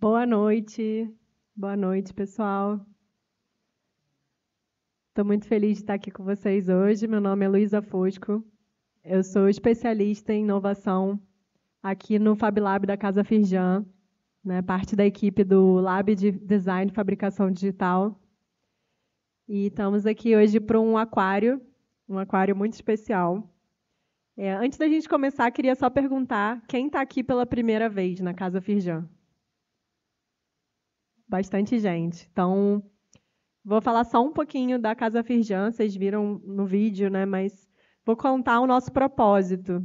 Boa noite. Boa noite, pessoal. Estou muito feliz de estar aqui com vocês hoje. Meu nome é Luísa Fosco. Eu sou especialista em inovação aqui no Fab Lab da Casa Firjan, né, parte da equipe do Lab de Design e Fabricação Digital. E estamos aqui hoje para um aquário muito especial. Antes da gente começar, queria só perguntar quem está aqui pela primeira vez na Casa Firjan? Bastante gente. Então, vou falar só um pouquinho da Casa Firjan, vocês viram no vídeo, né? Mas vou contar o nosso propósito.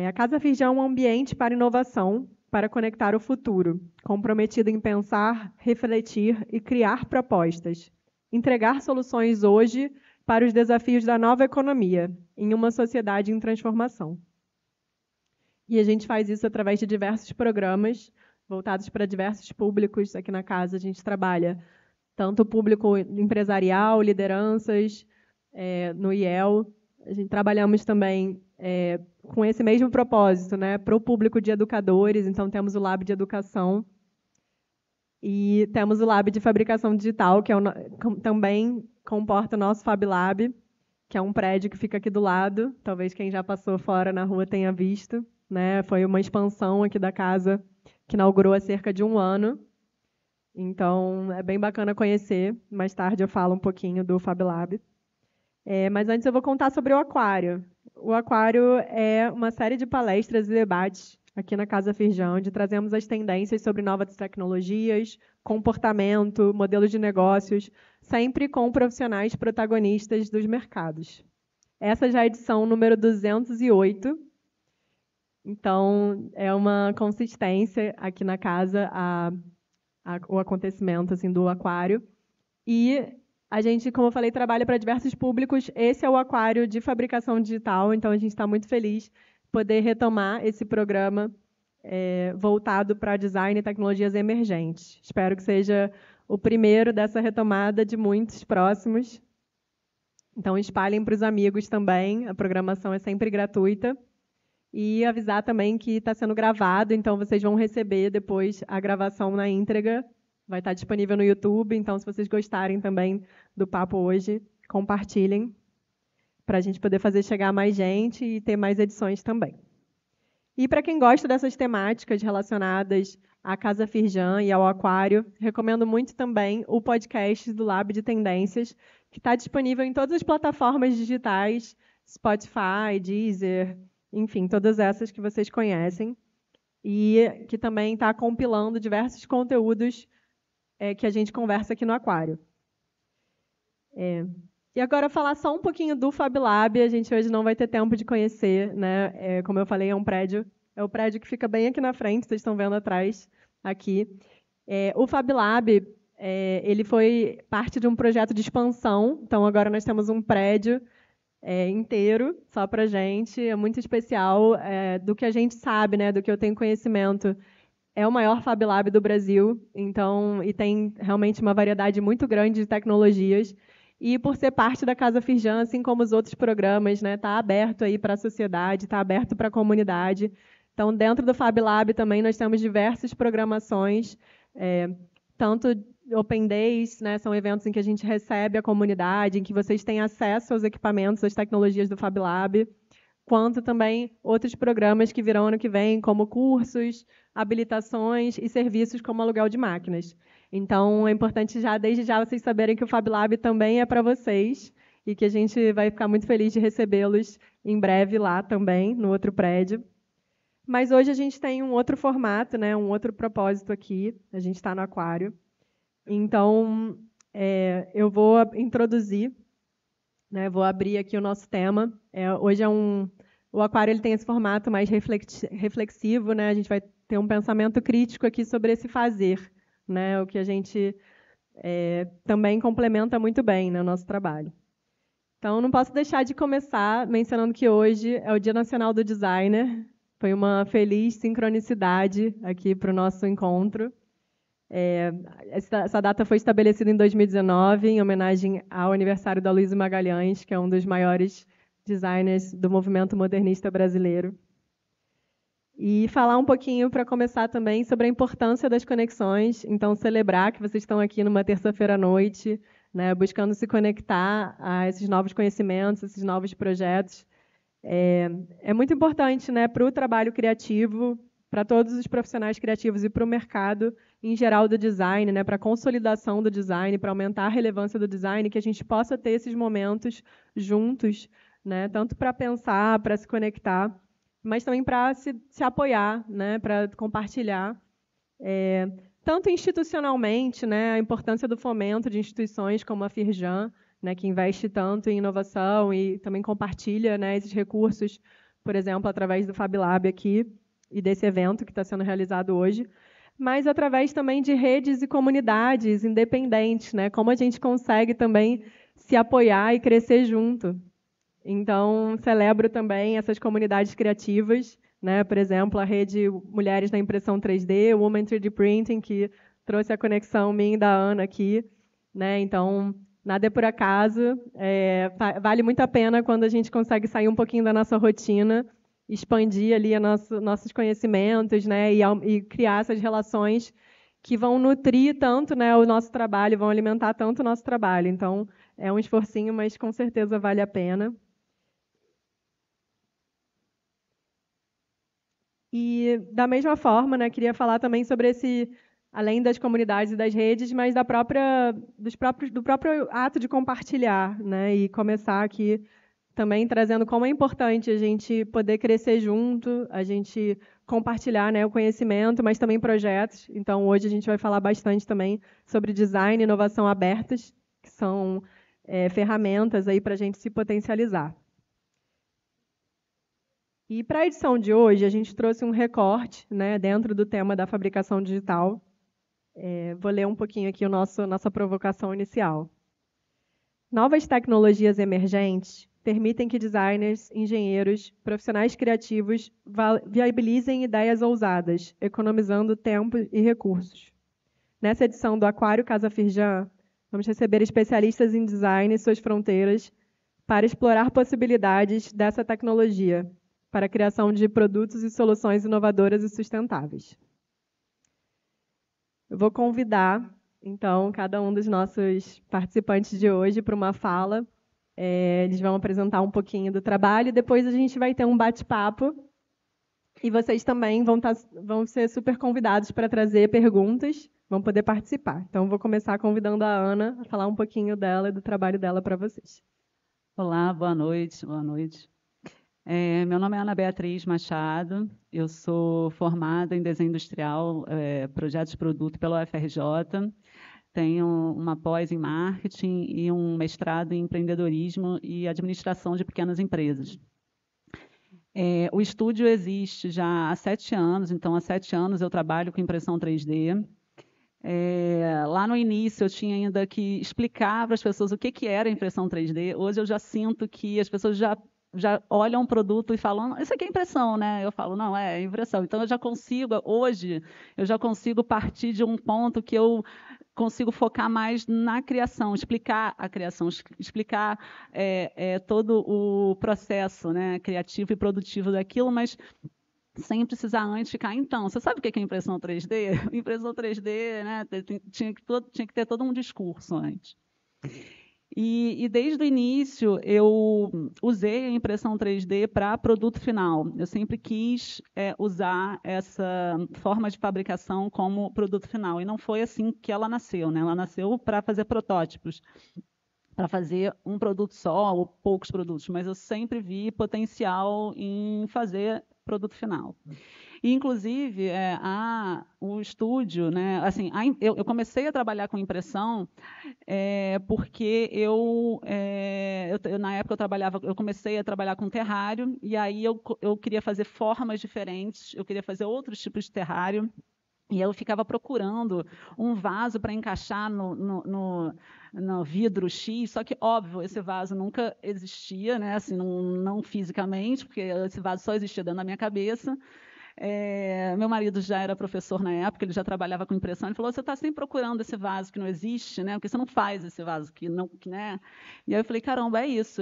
A Casa Firjan é um ambiente para inovação, para conectar o futuro, comprometido em pensar, refletir e criar propostas. Entregar soluções hoje para os desafios da nova economia, em uma sociedade em transformação. E a gente faz isso através de diversos programas, voltados para diversos públicos. Aqui na casa a gente trabalha tanto o público empresarial, lideranças, no IEL. A gente trabalhamos também com esse mesmo propósito, né, para o público de educadores. Então, temos o Lab de Educação e temos o Lab de Fabricação Digital, que também comporta o nosso Fab Lab, que é um prédio que fica aqui do lado. Talvez quem já passou fora na rua tenha visto, né? Foi uma expansão aqui da casa que inaugurou há cerca de 1 ano. Então, é bem bacana conhecer. Mais tarde eu falo um pouquinho do Fab Lab. Mas antes eu vou contar sobre o Aquário. O Aquário é uma série de palestras e debates aqui na Casa Firjan, onde trazemos as tendências sobre novas tecnologias, comportamento, modelos de negócios, sempre com profissionais protagonistas dos mercados. Essa já é a edição número 208. Então, é uma consistência aqui na casa o acontecimento assim, do Aquário. E a gente, como eu falei, trabalha para diversos públicos. Esse é o Aquário de Fabricação Digital, então a gente está muito feliz de poder retomar esse programa voltado para design e tecnologias emergentes. Espero que seja o primeiro dessa retomada de muitos próximos. Então, espalhem para os amigos também, a programação é sempre gratuita. E avisar também que está sendo gravado, então vocês vão receber depois a gravação na íntegra. Vai estar disponível no YouTube, então se vocês gostarem também do papo hoje, compartilhem, para a gente poder fazer chegar mais gente e ter mais edições também. E para quem gosta dessas temáticas relacionadas à Casa Firjan e ao Aquário, recomendo muito também o podcast do Lab de Tendências, que está disponível em todas as plataformas digitais, Spotify, Deezer, enfim, todas essas que vocês conhecem, e que também está compilando diversos conteúdos que a gente conversa aqui no Aquário. E agora, falar só um pouquinho do Fab Lab. A gente hoje não vai ter tempo de conhecer, né? Como eu falei, é o prédio que fica bem aqui na frente, vocês estão vendo atrás, aqui. O Fab Lab, ele foi parte de um projeto de expansão, então agora nós temos um prédio inteiro, só para a gente, é muito especial, do que a gente sabe, né, do que eu tenho conhecimento. É o maior Fab Lab do Brasil, então, e tem realmente uma variedade muito grande de tecnologias. E por ser parte da Casa Firjan, assim como os outros programas, né, está aberto aí para a sociedade, está aberto para a comunidade. Então, dentro do Fab Lab também nós temos diversas programações, tanto Open Days, né, são eventos em que a gente recebe a comunidade, em que vocês têm acesso aos equipamentos, às tecnologias do Fab Lab, quanto também outros programas que virão ano que vem, como cursos, habilitações e serviços como aluguel de máquinas. Então, é importante desde já vocês saberem que o Fab Lab também é para vocês e que a gente vai ficar muito feliz de recebê-los em breve lá também, no outro prédio. Mas hoje a gente tem um outro formato, né, um outro propósito aqui. A gente está no Aquário. Então, eu vou introduzir, né, vou abrir aqui o nosso tema. Hoje o Aquário ele tem esse formato mais reflexivo, né? A gente vai ter um pensamento crítico aqui sobre esse fazer, né? O que a gente também complementa muito bem no nosso trabalho. Então, não posso deixar de começar mencionando que hoje é o Dia Nacional do Designer. Foi uma feliz sincronicidade aqui para o nosso encontro. Essa data foi estabelecida em 2019, em homenagem ao aniversário da Luísa Magalhães, que é um dos maiores designers do movimento modernista brasileiro. E falar um pouquinho, para começar também, sobre a importância das conexões. Então, celebrar que vocês estão aqui numa terça-feira à noite, né, buscando se conectar a esses novos conhecimentos, esses novos projetos. É muito importante, né, para o trabalho criativo, para todos os profissionais criativos e para o mercado em geral do design, né, para a consolidação do design, para aumentar a relevância do design, que a gente possa ter esses momentos juntos, né, tanto para pensar, para se conectar, mas também para se apoiar, né, para compartilhar. Tanto institucionalmente, né, a importância do fomento de instituições como a Firjan, né, que investe tanto em inovação e também compartilha, né, esses recursos, por exemplo, através do FabLab aqui e desse evento que está sendo realizado hoje, mas através também de redes e comunidades independentes, né, como a gente consegue também se apoiar e crescer junto. Então, celebro também essas comunidades criativas, né? Por exemplo, a rede Mulheres na Impressão 3D, o Women 3D Printing, que trouxe a conexão minha e da Ana aqui, né? Então, nada é por acaso. Vale muito a pena quando a gente consegue sair um pouquinho da nossa rotina, expandir ali nossos conhecimentos, né? E criar essas relações que vão nutrir tanto, né, o nosso trabalho, vão alimentar tanto o nosso trabalho. Então, é um esforcinho, mas com certeza vale a pena. E, da mesma forma, né, queria falar também sobre além das comunidades e das redes, mas do próprio ato de compartilhar, né, e começar aqui também trazendo como é importante a gente poder crescer junto, a gente compartilhar, né, o conhecimento, mas também projetos. Então, hoje a gente vai falar bastante também sobre design e inovação abertas, que são ferramentas aí para a gente se potencializar. E para a edição de hoje, a gente trouxe um recorte, né, dentro do tema da fabricação digital. Vou ler um pouquinho aqui nossa provocação inicial. Novas tecnologias emergentes permitem que designers, engenheiros, profissionais criativos viabilizem ideias ousadas, economizando tempo e recursos. Nessa edição do Aquário Casa Firjan, vamos receber especialistas em design e suas fronteiras para explorar possibilidades dessa tecnologia para a criação de produtos e soluções inovadoras e sustentáveis. Eu vou convidar, então, cada um dos nossos participantes de hoje para uma fala. Eles vão apresentar um pouquinho do trabalho e depois a gente vai ter um bate-papo. E vocês também vão ser super convidados para trazer perguntas, vão poder participar. Então, vou começar convidando a Ana a falar um pouquinho dela e do trabalho dela para vocês. Olá, boa noite. Boa noite. Meu nome é Ana Beatriz Machado, eu sou formada em desenho industrial, projetos de produto pela UFRJ, tenho uma pós em marketing e um mestrado em empreendedorismo e administração de pequenas empresas. O estúdio existe já há 7 anos, então há 7 anos eu trabalho com impressão 3D. Lá no início eu tinha ainda que explicar para as pessoas o que era impressão 3D. Hoje eu já sinto que as pessoas já olham um produto e falam, isso aqui é impressão, né? Eu falo, não, é impressão. Então hoje eu já consigo partir de um ponto que eu consigo focar mais na criação, explicar a criação, explicar todo o processo, né, criativo e produtivo daquilo, mas sem precisar antes ficar, então, você sabe o que é impressão 3D? Impressão 3D, né, tinha que ter todo um discurso antes. E desde o início eu usei a impressão 3D para produto final. Eu sempre quis usar essa forma de fabricação como produto final. E não foi assim que ela nasceu, né? Ela nasceu para fazer protótipos, para fazer um produto só ou poucos produtos. Mas eu sempre vi potencial em fazer produto final. E, inclusive, o estúdio, né, assim, eu comecei a trabalhar com impressão porque na época eu comecei a trabalhar com terrário, e aí eu queria fazer formas diferentes, eu queria fazer outros tipos de terrário, e eu ficava procurando um vaso para encaixar no vidro X, só que, óbvio, esse vaso nunca existia, né, assim, não fisicamente, porque esse vaso só existia dentro da minha cabeça. Meu marido já era professor na época, ele já trabalhava com impressão. Ele falou: você está sempre procurando esse vaso que não existe, né? Porque você não faz esse vaso que não, né? E aí eu falei: caramba, é isso.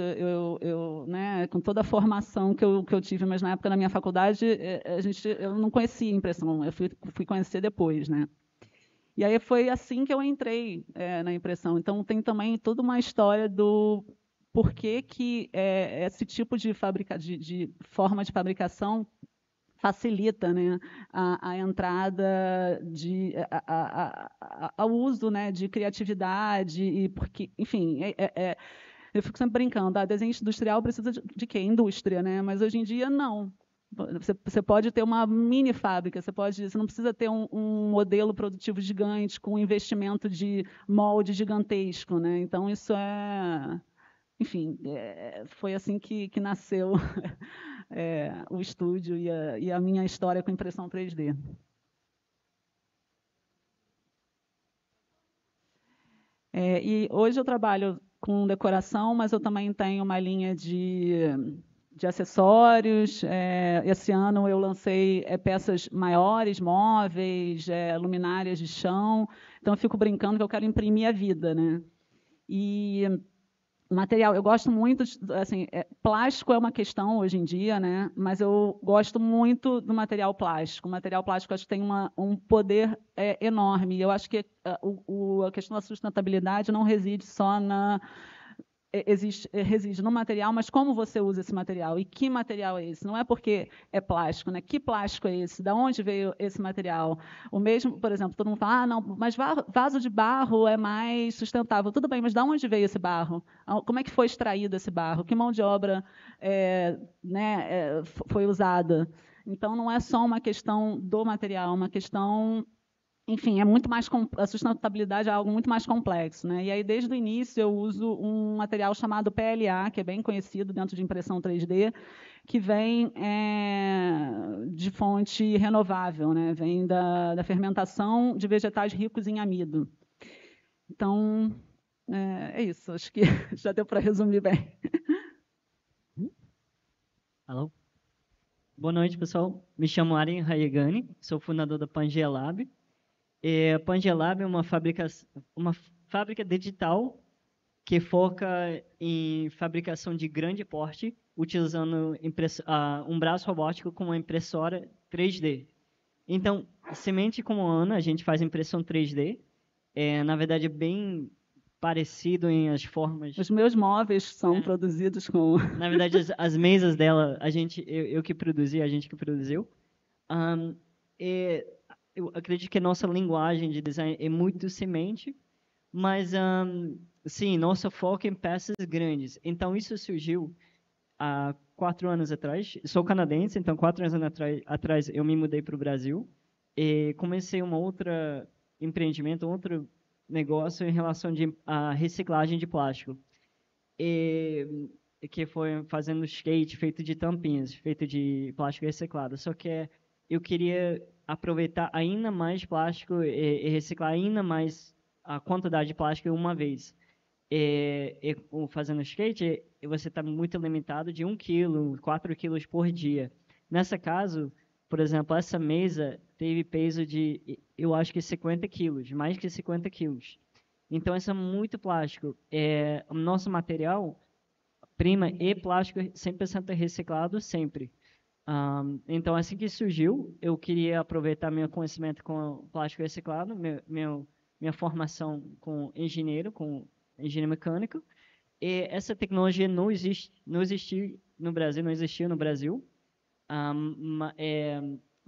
Né, com toda a formação que eu tive, mas na época na minha faculdade eu não conhecia impressão. Eu fui conhecer depois, né? E aí foi assim que eu entrei na impressão. Então tem também toda uma história do porquê que esse tipo de forma de fabricação facilita, né, a entrada ao uso, né, de criatividade e porque, enfim, eu fico sempre brincando, desenho industrial precisa de quê? Indústria, né? Mas hoje em dia não. Você pode ter uma mini fábrica, você não precisa ter um modelo produtivo gigante com um investimento de molde gigantesco, né? Então isso enfim, foi assim que nasceu o estúdio e a minha história com impressão 3D. E hoje eu trabalho com decoração, mas eu também tenho uma linha de acessórios. Esse ano eu lancei peças maiores, móveis, luminárias de chão. Então eu fico brincando que eu quero imprimir a vida, né? E o material, eu gosto muito, assim, plástico é uma questão hoje em dia, né? Mas eu gosto muito do material plástico. O material plástico acho que tem um poder enorme. Eu acho que a questão da sustentabilidade não reside só reside no material, mas como você usa esse material e que material é esse? Não é porque é plástico, né? Que plástico é esse? Da onde veio esse material? O mesmo, por exemplo, todo mundo fala, não, mas vaso de barro é mais sustentável. Tudo bem, mas da onde veio esse barro? Como é que foi extraído esse barro? Que mão de obra foi usada? Então, não é só uma questão do material, é uma questão, enfim, a sustentabilidade é algo muito mais complexo, né? E aí, desde o início, eu uso um material chamado PLA, que é bem conhecido dentro de impressão 3D, que vem de fonte renovável, né? Vem da fermentação de vegetais ricos em amido. Então, é isso. Acho que já deu para resumir bem. Alô? Boa noite, pessoal. Me chamo Aren Hayegani, sou fundador da Pangea Lab. A Pangea Lab é uma fábrica digital que foca em fabricação de grande porte, utilizando um braço robótico com uma impressora 3D. Então, semente como a Ana, a gente faz impressão 3D. Na verdade, é bem parecido em as formas. Os meus móveis são produzidos com... Na verdade, as mesas dela, eu que produzi, a gente que produziu. Eu acredito que a nossa linguagem de design é muito semente, mas, sim, nosso foco é em peças grandes. Então, isso surgiu há 4 anos atrás. Sou canadense, então 4 anos atrás eu me mudei para o Brasil e comecei outro negócio em relação à reciclagem de plástico. Que foi fazendo skate feito de tampinhas, feito de plástico reciclado. Só que eu queria aproveitar ainda mais plástico e reciclar ainda mais a quantidade de plástico uma vez. Fazendo skate, você está muito limitado de 1 quilo, 4 quilos por dia. Nesse caso, por exemplo, essa mesa teve peso de, eu acho que 50 quilos, mais que 50 quilos. Então, isso é muito plástico. O nosso material prima e plástico 100% reciclado sempre. Então, assim que surgiu, eu queria aproveitar meu conhecimento com plástico reciclado, minha formação com engenheiro mecânico, e essa tecnologia não existia no Brasil.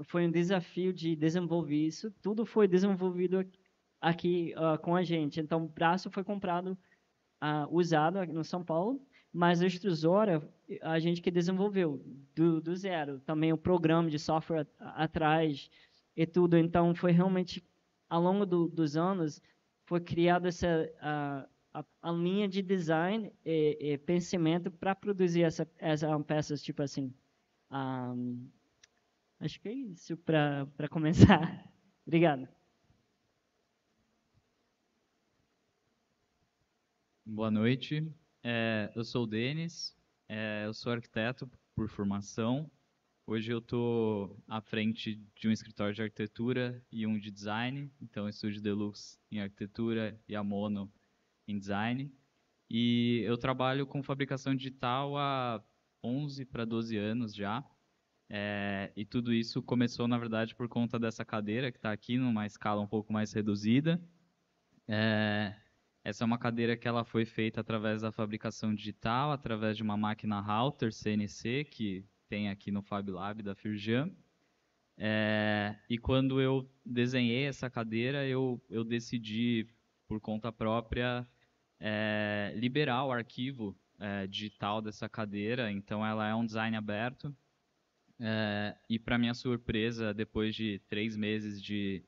Foi um desafio de desenvolver isso. Tudo foi desenvolvido aqui com a gente. Então, o braço foi comprado usado aqui no São Paulo, mas a extrusora a gente que desenvolveu do zero. Também o programa de software atrás e tudo. Então, foi realmente, ao longo dos anos, foi criada a linha de design e pensamento para produzir essa peças, tipo assim. Acho que é isso para começar. Obrigado. Boa noite, eu sou o Denis, eu sou arquiteto por formação, Hoje eu estou à frente de um escritório de arquitetura e um de design, então Estúdio Deluxe em arquitetura e a Mono em design. E eu trabalho com fabricação digital há 11 para 12 anos já. E tudo isso começou, na verdade, por conta dessa cadeira que está aqui, numa escala um pouco mais reduzida. Essa é uma cadeira que ela foi feita através da fabricação digital, através de uma máquina Halter CNC, que tem aqui no Fab Lab da Firjan. E quando eu desenhei essa cadeira, eu decidi, por conta própria, liberar o arquivo digital dessa cadeira. Então, ela é um design aberto. E, para minha surpresa, depois de 3 meses de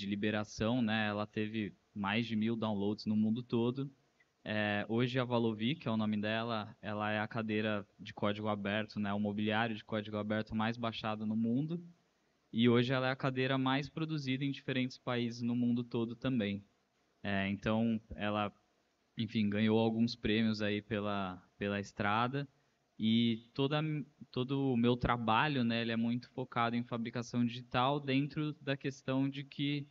liberação, né, ela teve mais de 1.000 downloads no mundo todo. Hoje a Valovi, que é o nome dela, ela é a cadeira de código aberto, né, o mobiliário de código aberto mais baixado no mundo. E hoje ela é a cadeira mais produzida em diferentes países no mundo todo também. Então, ela, enfim, ganhou alguns prêmios aí pela estrada. E todo o meu trabalho, né, ele é muito focado em fabricação digital, dentro da questão de que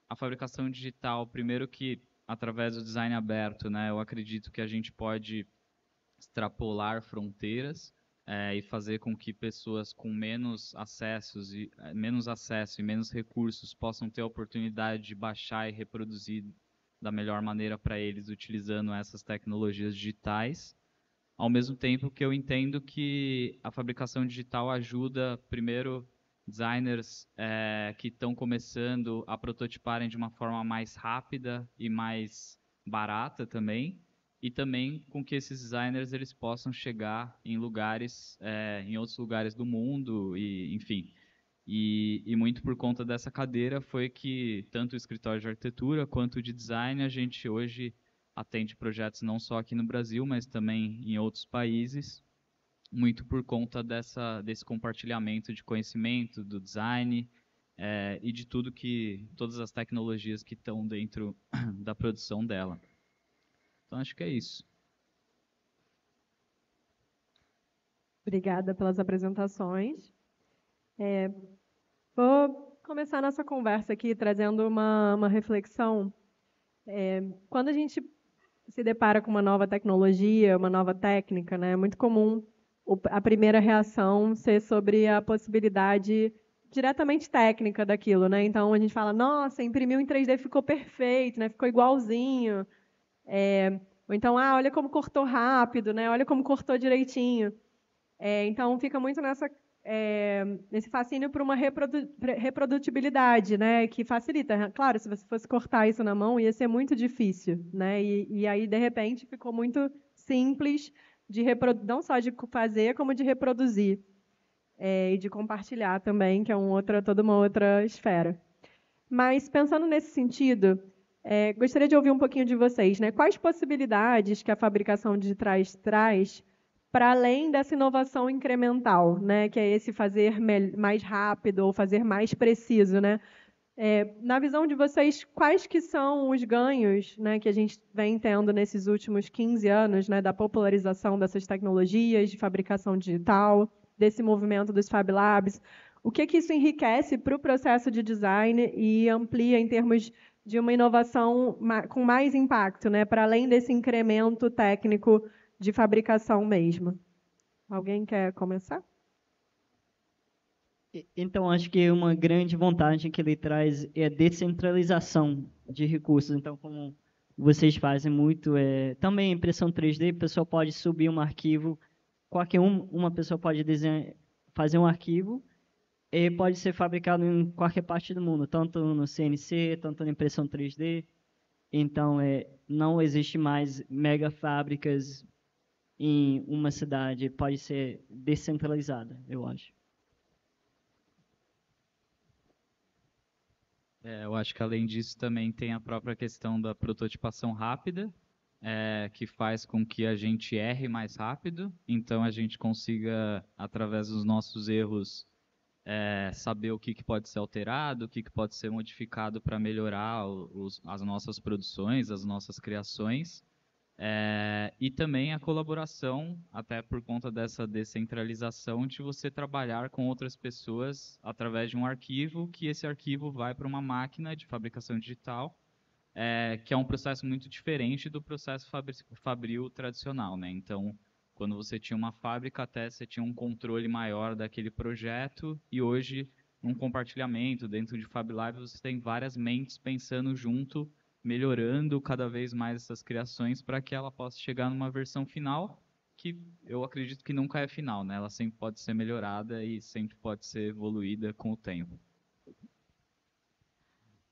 a fabricação digital, primeiro que através do design aberto, né, eu acredito que a gente pode extrapolar fronteiras e fazer com que pessoas com menos acesso e menos recursos possam ter a oportunidade de baixar e reproduzir da melhor maneira para eles, utilizando essas tecnologias digitais. Ao mesmo tempo que eu entendo que a fabricação digital ajuda, primeiro, designers que estão começando a prototiparem de uma forma mais rápida e mais barata também, e também com que esses designers eles possam chegar em lugares, em outros lugares do mundo, e enfim. E muito por conta dessa cadeira foi que tanto o escritório de arquitetura quanto o de design, a gente hoje atende projetos não só aqui no Brasil, mas também em outros países, muito por conta desse compartilhamento de conhecimento, do design e de todas as tecnologias que estão dentro da produção dela. Então, acho que é isso. Obrigada pelas apresentações. Vou começar nossa conversa aqui trazendo uma reflexão. Quando a gente se depara com uma nova tecnologia, uma nova técnica, né, é muito comum a primeira reação ser sobre a possibilidade diretamente técnica daquilo, né? Então a gente fala, nossa, imprimiu em 3D, ficou perfeito, né? Ficou igualzinho. Ou então, olha como cortou rápido, né? Olha como cortou direitinho. Então fica muito nesse fascínio por uma reprodutibilidade, né, que facilita. Claro, se você fosse cortar isso na mão, ia ser muito difícil, né? E aí, de repente, ficou muito simples não só de fazer, como de reproduzir e de compartilhar também, que é toda uma outra esfera. Mas, pensando nesse sentido, gostaria de ouvir um pouquinho de vocês, né? Quais possibilidades que a fabricação de trás traz para além dessa inovação incremental, né, que é esse fazer mais rápido ou fazer mais preciso, né? Na visão de vocês, quais que são os ganhos, né, que a gente vem tendo nesses últimos 15 anos, né, da popularização dessas tecnologias de fabricação digital, desse movimento dos Fab Labs? O que isso enriquece para o processo de design e amplia em termos de uma inovação com mais impacto, né, para além desse incremento técnico de fabricação mesmo? Alguém quer começar? Então, acho que uma grande vantagem que ele traz é a descentralização de recursos. Então, como vocês fazem muito, também impressão 3D, a pessoa pode subir um arquivo, uma pessoa pode fazer um arquivo e pode ser fabricado em qualquer parte do mundo, tanto no CNC, tanto na impressão 3D. Então, não existe mais mega fábricas em uma cidade, pode ser descentralizada, eu acho. Eu acho que além disso também tem a própria questão da prototipação rápida, que faz com que a gente erre mais rápido, então a gente consiga, através dos nossos erros, saber o que pode ser alterado, o que pode ser modificado para melhorar as nossas produções, as nossas criações. E também a colaboração, até por conta dessa descentralização, de você trabalhar com outras pessoas através de um arquivo, que esse arquivo vai para uma máquina de fabricação digital, que é um processo muito diferente do processo fabril tradicional, né? Então, quando você tinha uma fábrica, até você tinha um controle maior daquele projeto, e hoje, num compartilhamento dentro de FabLab, você tem várias mentes pensando junto, melhorando cada vez mais essas criações para que ela possa chegar numa versão final, que eu acredito que nunca é final, né? Ela sempre pode ser melhorada e sempre pode ser evoluída com o tempo.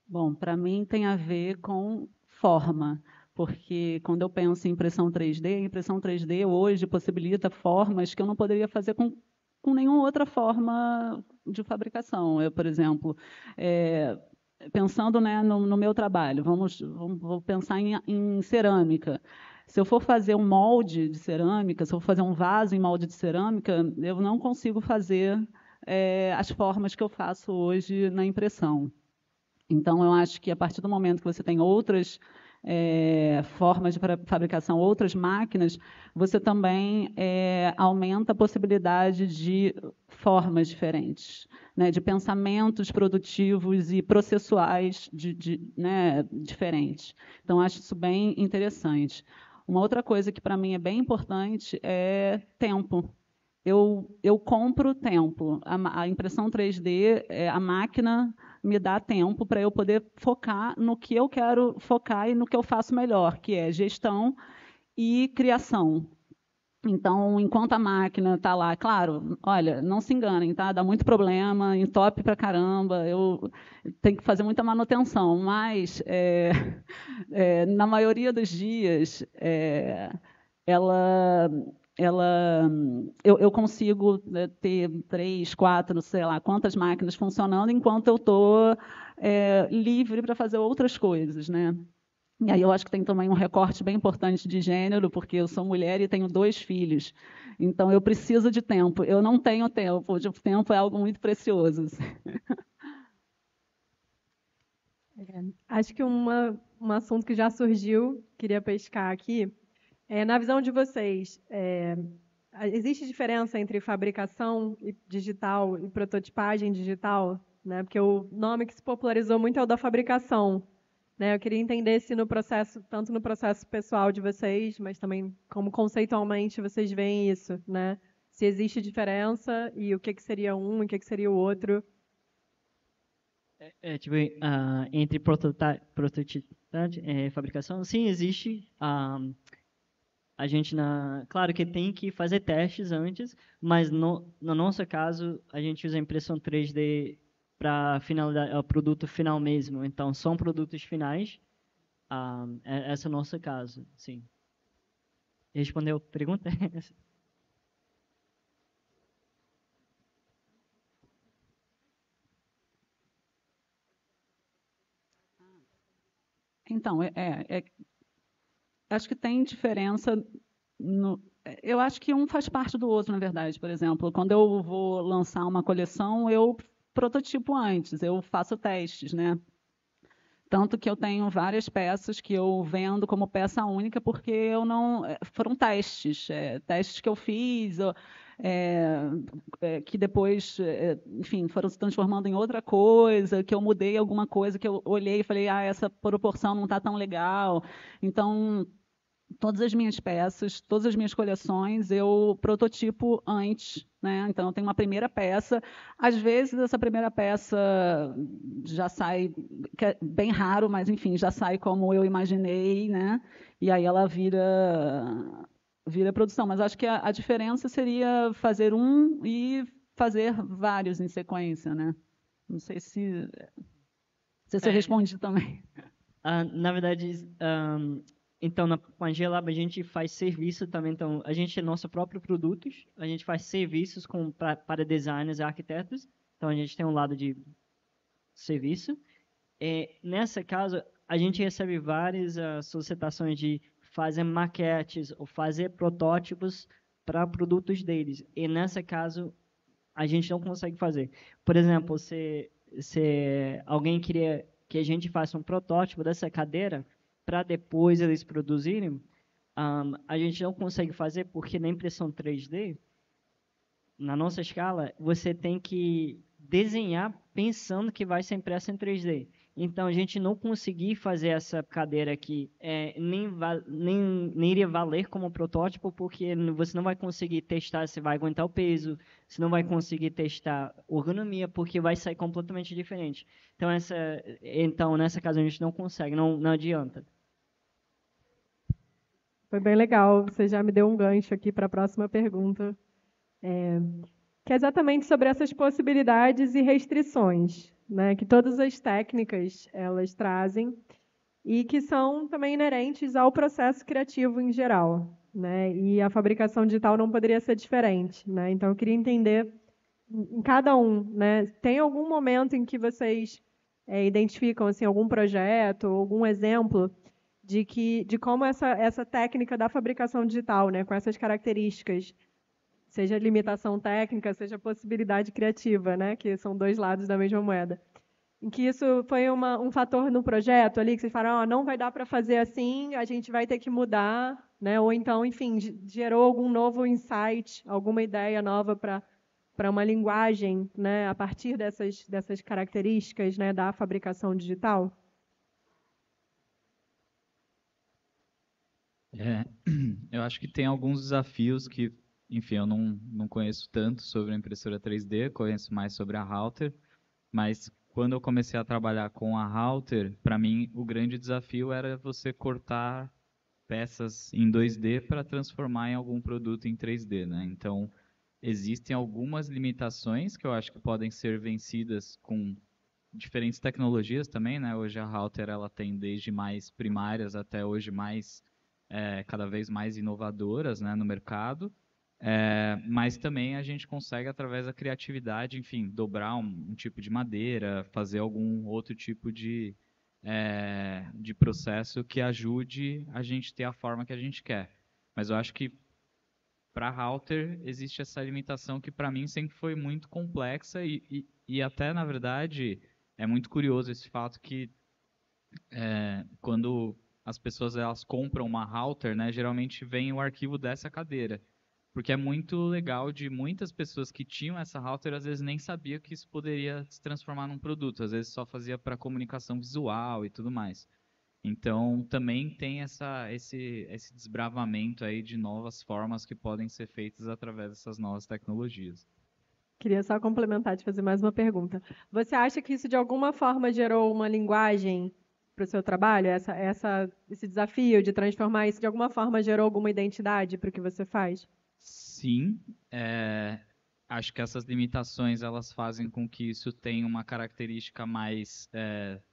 Bom, para mim tem a ver com forma, porque quando eu penso em impressão 3D, a impressão 3D hoje possibilita formas que eu não poderia fazer com nenhuma outra forma de fabricação. Eu, por exemplo, pensando, né, no meu trabalho, vou pensar em cerâmica. Se eu for fazer um molde de cerâmica, se eu for fazer um vaso em molde de cerâmica, eu não consigo fazer as formas que eu faço hoje na impressão. Então, eu acho que a partir do momento que você tem outras formas de fabricação, outras máquinas, você também aumenta a possibilidade de formas diferentes, né, de pensamentos produtivos e processuais né, diferentes. Então, acho isso bem interessante. Uma outra coisa que, para mim, é bem importante é tempo. Eu compro tempo. A impressão 3D, a máquina me dá tempo para eu poder focar no que eu quero focar e no que eu faço melhor, que é gestão e criação. Então, enquanto a máquina está lá, claro, olha, não se enganem, tá? Dá muito problema, entope para caramba, eu tenho que fazer muita manutenção, mas na maioria dos dias ela eu consigo, né, ter 3, 4, sei lá, quantas máquinas funcionando, enquanto eu estou livre para fazer outras coisas, né? E aí eu acho que tem também um recorte bem importante de gênero, porque eu sou mulher e tenho 2 filhos. Então, eu preciso de tempo. Eu não tenho tempo. O tempo é algo muito precioso. Acho que um assunto que já surgiu, queria pescar aqui, na visão de vocês, existe diferença entre fabricação digital e prototipagem digital? Né? Porque o nome que se popularizou muito é o da fabricação. Né? Eu queria entender se no processo, tanto no processo pessoal de vocês, mas também como conceitualmente vocês veem isso, né? Se existe diferença e o que seria um e o que seria o outro. Tipo, entre prototipagem e fabricação, sim, existe. A gente, claro que tem que fazer testes antes, mas no nosso caso, a gente usa impressão 3D para o produto final mesmo. Então, são produtos finais. Esse é o nosso caso, sim. Respondeu a pergunta? Então, acho que tem diferença. Eu acho que um faz parte do outro, na verdade. Por exemplo, quando eu vou lançar uma coleção, eu prototipo antes, eu faço testes, né? Tanto que eu tenho várias peças que eu vendo como peça única, porque eu não foram testes, testes que eu fiz, que depois, enfim, foram se transformando em outra coisa, que eu mudei alguma coisa, que eu olhei e falei, essa proporção não está tão legal. Então, todas as minhas peças, todas as minhas coleções, eu prototipo antes, né? Então, eu tenho uma primeira peça. Às vezes, essa primeira peça já sai, que é bem raro, mas, enfim, já sai como eu imaginei, né? E aí ela vira produção. Mas acho que a diferença seria fazer um e fazer vários em sequência, né? Não sei se eu respondi também. Na verdade, então, com a G-Lab a gente faz serviço também. Então, a gente é nosso próprio produtos, a gente faz serviços para designers e arquitetos. Então, a gente tem um lado de serviço. Nessa caso, a gente recebe várias solicitações de fazer maquetes ou fazer protótipos para produtos deles. E, nessa caso, a gente não consegue fazer. Por exemplo, se alguém queria que a gente faça um protótipo dessa cadeira, para depois eles produzirem, A gente não consegue fazer porque na impressão 3D, na nossa escala, você tem que desenhar pensando que vai ser impressa em 3D. Então, a gente não conseguir fazer essa cadeira aqui nem iria valer como protótipo, porque você não vai conseguir testar se vai aguentar o peso, você não vai conseguir testar ergonomia, porque vai sair completamente diferente. Então, nessa casa, a gente não consegue, não adianta. Foi bem legal. Você já me deu um gancho aqui para a próxima pergunta, que é exatamente sobre essas possibilidades e restrições, né, que todas as técnicas elas trazem e que são também inerentes ao processo criativo em geral, né? E a fabricação digital não poderia ser diferente, né? Então eu queria entender em cada um, né? Tem algum momento em que vocês identificam assim algum projeto, algum exemplo de como essa técnica da fabricação digital, né, com essas características, seja limitação técnica, seja possibilidade criativa, né, que são dois lados da mesma moeda, em que isso foi um fator no projeto ali, que vocês falaram, não vai dar para fazer assim, a gente vai ter que mudar, né? Ou então, enfim, gerou algum novo insight, alguma ideia nova para uma linguagem, né, a partir dessas características, né, da fabricação digital? Eu acho que tem alguns desafios que, enfim, eu não conheço tanto sobre a impressora 3D, conheço mais sobre a Halter, mas quando eu comecei a trabalhar com a Halter, para mim o grande desafio era você cortar peças em 2D para transformar em algum produto em 3D, né? Então, existem algumas limitações que eu acho que podem ser vencidas com diferentes tecnologias também, né? Hoje a Halter ela tem desde mais primárias até hoje mais cada vez mais inovadoras, né, no mercado. Mas também a gente consegue, através da criatividade, enfim, dobrar um tipo de madeira, fazer algum outro tipo de processo que ajude a gente ter a forma que a gente quer. Mas eu acho que para a Halter existe essa limitação que para mim sempre foi muito complexa e até, na verdade, é muito curioso esse fato que quando as pessoas elas compram uma Halter, né, geralmente vem o arquivo dessa cadeira. Porque é muito legal de muitas pessoas que tinham essa Halter, às vezes nem sabia que isso poderia se transformar num produto, às vezes só fazia para comunicação visual e tudo mais. Então, também tem esse desbravamento aí de novas formas que podem ser feitas através dessas novas tecnologias. Queria só complementar, te fazer mais uma pergunta. Você acha que isso de alguma forma gerou uma linguagem para o seu trabalho? Esse desafio de transformar isso de alguma forma gerou alguma identidade para o que você faz? Sim, acho que essas limitações elas fazem com que isso tenha uma característica mais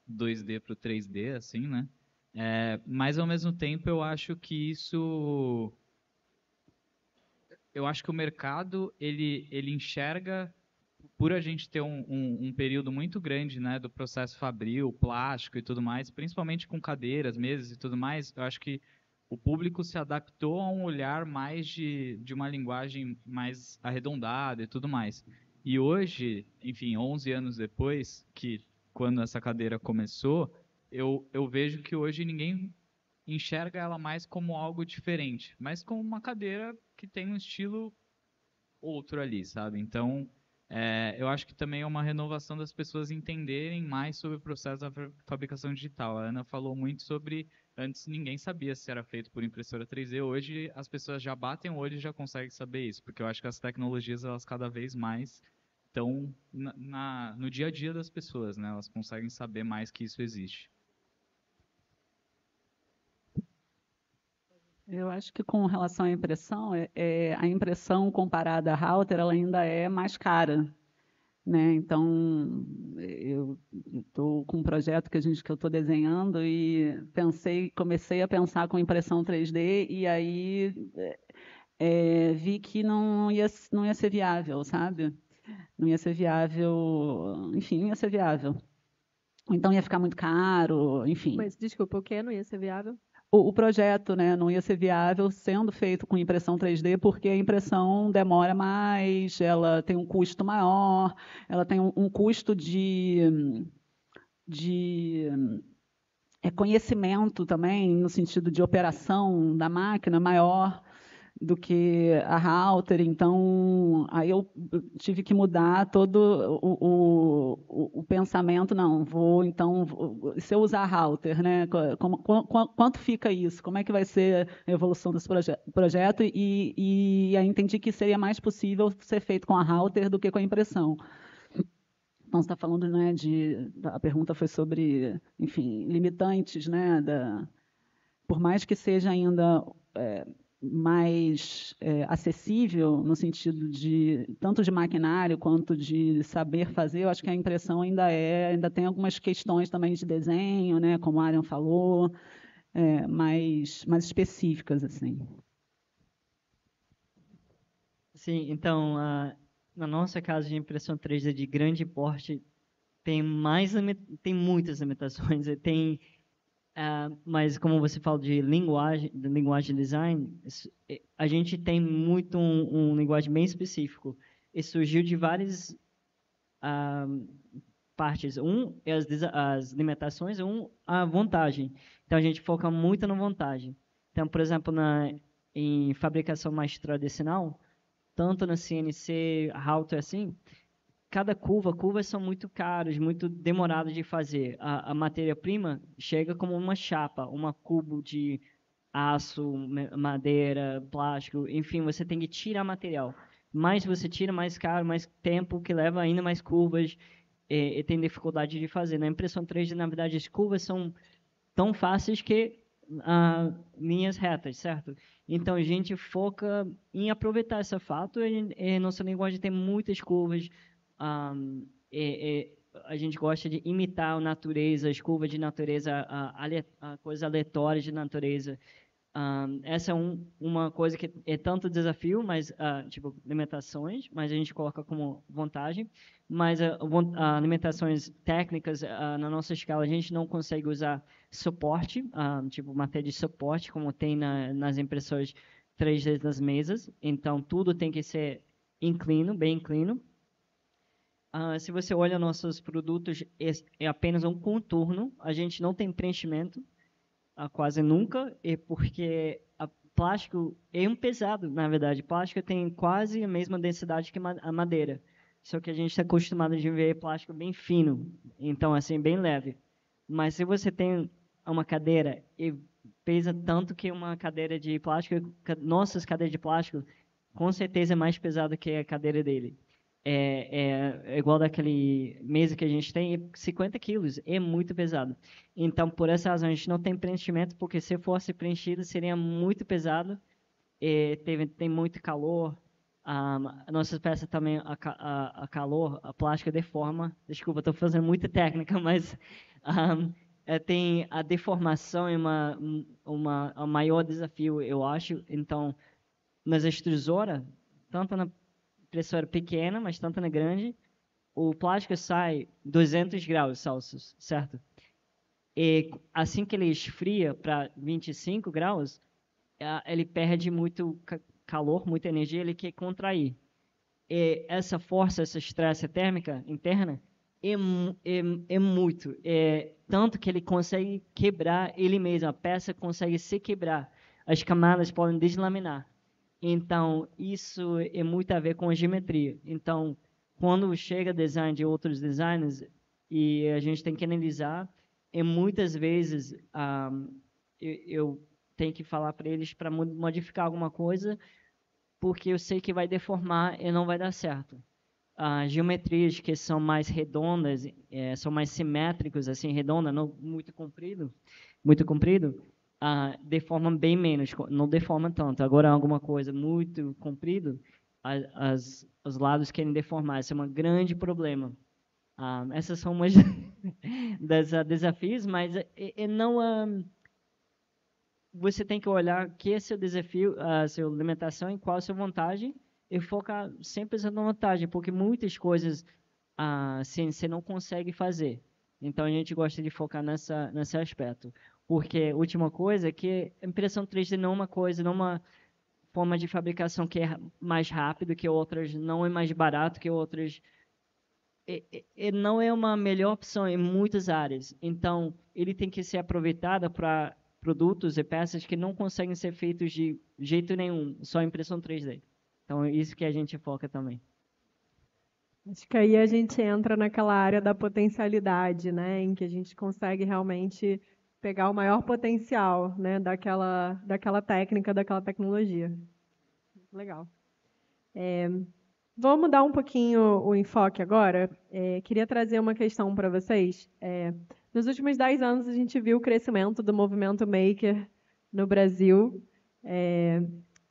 2D para o 3D, assim, né? Mas ao mesmo tempo eu acho que o mercado ele enxerga por a gente ter um período muito grande, né, do processo fabril, plástico e tudo mais, principalmente com cadeiras, mesas e tudo mais, eu acho que o público se adaptou a um olhar mais de uma linguagem mais arredondada e tudo mais. E hoje, enfim, 11 anos depois, que quando essa cadeira começou, eu vejo que hoje ninguém enxerga ela mais como algo diferente, mas como uma cadeira que tem um estilo outro ali, sabe? Então, eu acho que também é uma renovação das pessoas entenderem mais sobre o processo da fabricação digital. A Ana falou muito sobre, antes ninguém sabia se era feito por impressora 3D, hoje as pessoas já batem o olho e já conseguem saber isso, porque eu acho que as tecnologias, elas cada vez mais estão no dia a dia das pessoas, né? Elas conseguem saber mais que isso existe. Eu acho que com relação à impressão, a impressão comparada à router, ela ainda é mais cara, né? Então, eu estou com um projeto que eu estou desenhando e comecei a pensar com impressão 3D e aí vi que não ia ser viável, sabe? Não ia ser viável, enfim, não ia ser viável. Então ia ficar muito caro, enfim. Mas, desculpa, o que não ia ser viável? O projeto, né, não ia ser viável sendo feito com impressão 3D, porque a impressão demora mais, ela tem um custo maior, ela tem um custo de conhecimento também, no sentido de operação da máquina, maior do que a router. Então, aí eu tive que mudar todo o pensamento. Não, se eu usar a router, né, quanto fica isso? Como é que vai ser a evolução desse projeto? E aí entendi que seria mais possível ser feito com a router do que com a impressão. Então, você está falando, né, a pergunta foi sobre, enfim, limitantes, né, por mais que seja ainda mais acessível no sentido tanto de maquinário quanto de saber fazer, eu acho que a impressão ainda tem algumas questões também de desenho, né, como a Arian falou, mais específicas, assim. Sim, então, na nossa casa de impressão 3D de grande porte, tem muitas limitações. Mas como você fala de linguagem design, a gente tem muito um linguagem bem específico. E surgiu de várias partes. É as limitações, a vantagem. Então, a gente foca muito na vantagem. Então, por exemplo, em fabricação mais tradicional, tanto na CNC, router, assim, curvas são muito caras, muito demoradas de fazer. A matéria-prima chega como uma chapa, uma cubo de aço, madeira, plástico, enfim, você tem que tirar material. Mais você tira, mais caro, mais tempo, que leva ainda mais curvas, e tem dificuldade de fazer. Na impressão 3D, na verdade, as curvas são tão fáceis que linhas retas, certo? Então, a gente foca em aproveitar esse fato, e nossa linguagem tem muitas curvas, a gente gosta de imitar a natureza, as curvas de natureza, a coisas aleatórias de natureza. Essa é uma coisa que é tanto desafio, mas tipo limitações, mas a gente coloca como vantagem. Mas limitações técnicas, na nossa escala, a gente não consegue usar suporte, tipo matéria de suporte, como tem nas impressoras 3D das mesas. Então, tudo tem que ser bem inclino. Se você olha nossos produtos, é apenas um contorno. A gente não tem preenchimento, quase nunca, porque plástico é pesado, na verdade. Plástico tem quase a mesma densidade que a madeira. Só que a gente está acostumado a ver plástico bem fino, então, assim, bem leve. Mas se você tem uma cadeira e pesa tanto que uma cadeira de plástico, nossas cadeiras de plástico, com certeza é mais pesada que a cadeira dele. É igual daquele mesa que a gente tem, 50 quilos, é muito pesado. Então, por essa razão, a gente não tem preenchimento, porque se fosse preenchido, seria muito pesado, tem muito calor. A nossa peça também, a calor, a plástica deforma. Desculpa, estou fazendo muita técnica, mas tem a deformação é um maior desafio, eu acho. Então, nas extrusoras, tanto na impressora pequena, mas tanto na grande, o plástico sai 200 graus Celsius, certo? E assim que ele esfria para 25 graus, ele perde muito calor, muita energia, ele quer contrair. E essa força, essa estresse térmica interna, é muito. Tanto que ele consegue quebrar ele mesmo, a peça consegue se quebrar. As camadas podem deslaminar. Então, isso é muito a ver com a geometria. Então, quando chega design de outros designers e a gente tem que analisar, muitas vezes eu tenho que falar para eles para modificar alguma coisa, porque eu sei que vai deformar e não vai dar certo. Geometrias que são mais redondas, são mais simétricos, assim, redonda, não muito comprido, deforma bem menos, não deforma tanto. Agora, alguma coisa muito comprido, os lados querem deformar. Esse é um grande problema. Essas são umas das desafios, mas não... você tem que olhar que é seu desafio, a sua limitação e qual a sua vantagem, e focar sempre na vantagem, porque muitas coisas a CNC não consegue fazer. Então, a gente gosta de focar nesse aspecto. Porque a última coisa é que a impressão 3D não é uma coisa, não é uma forma de fabricação que é mais rápido que outras, não é mais barato que outras. não é uma melhor opção em muitas áreas. Então, ele tem que ser aproveitado para produtos e peças que não conseguem ser feitos de jeito nenhum, só impressão 3D. Então, é isso que a gente foca também. Acho que aí a gente entra naquela área da potencialidade, né, em que a gente consegue realmente pegar o maior potencial, né, daquela técnica, daquela tecnologia. Legal. Vou mudar um pouquinho o enfoque agora. Queria trazer uma questão para vocês. Nos últimos 10 anos, a gente viu o crescimento do movimento maker no Brasil,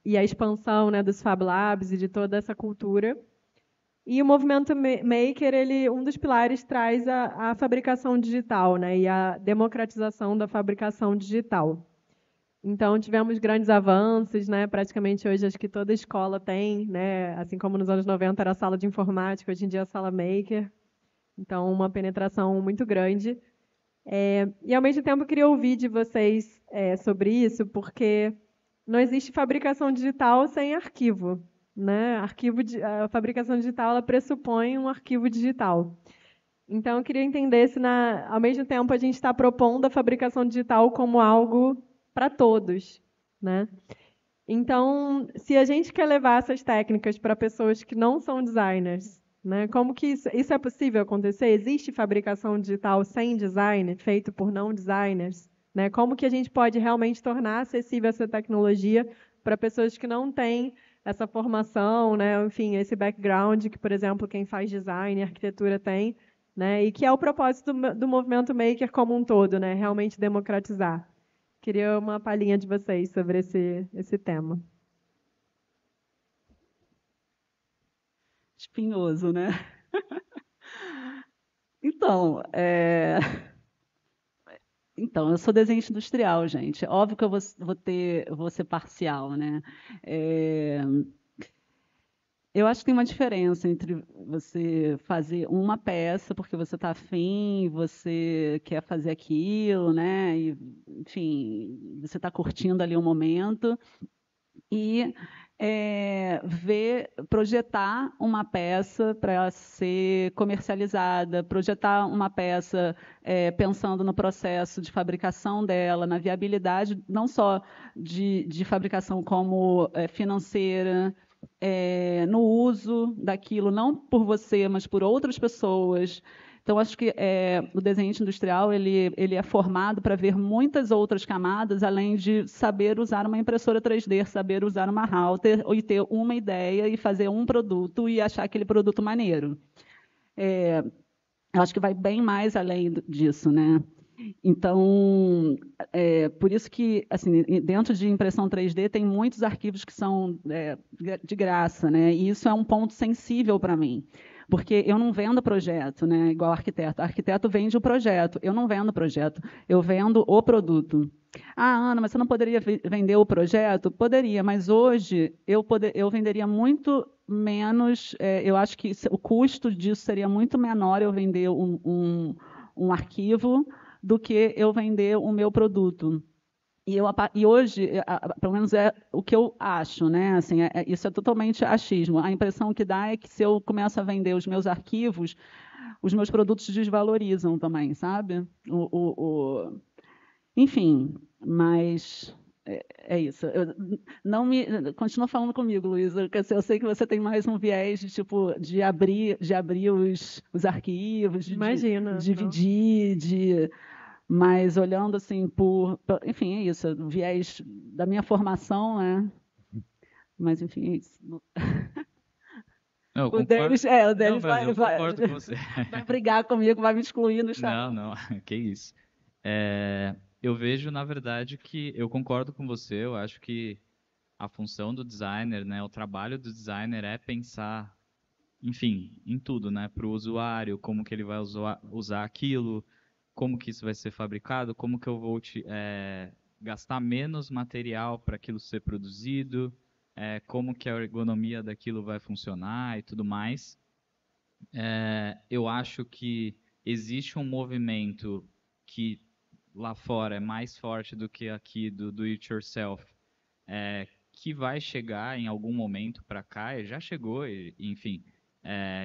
e a expansão, né, dos Fab Labs e de toda essa cultura. E o movimento maker, um dos pilares traz a fabricação digital, né, e a democratização da fabricação digital. Então, tivemos grandes avanços, né? Praticamente hoje acho que toda escola tem, né? Assim como nos anos 90 era a sala de informática, hoje em dia é a sala maker. Então, uma penetração muito grande. E, ao mesmo tempo, eu queria ouvir de vocês sobre isso, porque não existe fabricação digital sem arquivo, né? A fabricação digital ela pressupõe um arquivo digital. Então, eu queria entender se, ao mesmo tempo, a gente está propondo a fabricação digital como algo para todos, né? Então, se a gente quer levar essas técnicas para pessoas que não são designers, né? Como que isso é possível acontecer? Existe fabricação digital sem design, feito por não designers, né? Como que a gente pode realmente tornar acessível essa tecnologia para pessoas que não têm essa formação, né? Enfim, esse background que, por exemplo, quem faz design e arquitetura tem, né? E que é o propósito do movimento maker como um todo, né? Realmente democratizar. Queria uma palhinha de vocês sobre esse tema. Espinhoso, né? Então, eu sou desenhista industrial, gente. Óbvio que eu vou ser parcial, né? É, Eu acho que tem uma diferença entre você fazer uma peça porque você está afim, você quer fazer aquilo, né? E, enfim, você está curtindo ali o momento, e projetar uma peça para ela ser comercializada, projetar uma peça pensando no processo de fabricação dela, na viabilidade não só de fabricação como financeira, no uso daquilo, não por você, mas por outras pessoas. Então, acho que o desenho industrial ele é formado para ver muitas outras camadas, além de saber usar uma impressora 3D, saber usar uma router, e ter uma ideia e fazer um produto e achar aquele produto maneiro. Eu acho que vai bem mais além disso, né? Então, por isso que, assim, dentro de impressão 3D tem muitos arquivos que são de graça, né? E isso é um ponto sensível para mim, porque eu não vendo projeto, né? Igual arquiteto. Arquiteto vende o projeto, eu não vendo projeto, eu vendo o produto. Ah, Ana, mas você não poderia vender o projeto? Poderia, mas hoje eu venderia muito menos. Eu acho que o custo disso seria muito menor eu vender um arquivo do que eu vender o meu produto. E hoje, pelo menos é o que eu acho, né? Assim, isso é totalmente achismo. A impressão que dá é que se eu começo a vender os meus arquivos, os meus produtos desvalorizam também, sabe? Enfim, mas é isso. Continua falando comigo, Luísa, porque eu sei que você tem mais um viés de tipo de abrir os arquivos, de Imagina. dividir, mas olhando assim enfim, é isso, o viés da minha formação, né? Mas enfim, é isso. Não, eu O concordo. Denis, Não, Denis mas eu concordo com você. vai brigar comigo, vai me excluir no chat. Não, que isso. Eu vejo, na verdade, que eu concordo com você. Eu acho que a função do designer, né, o trabalho do designer é pensar, enfim, em tudo, né, para o usuário, como que ele vai usar aquilo, como que isso vai ser fabricado, como que eu vou gastar menos material para aquilo ser produzido, como que a ergonomia daquilo vai funcionar e tudo mais. Eu acho que existe um movimento que lá fora é mais forte do que aqui do it yourself, que vai chegar em algum momento para cá, e já chegou, enfim,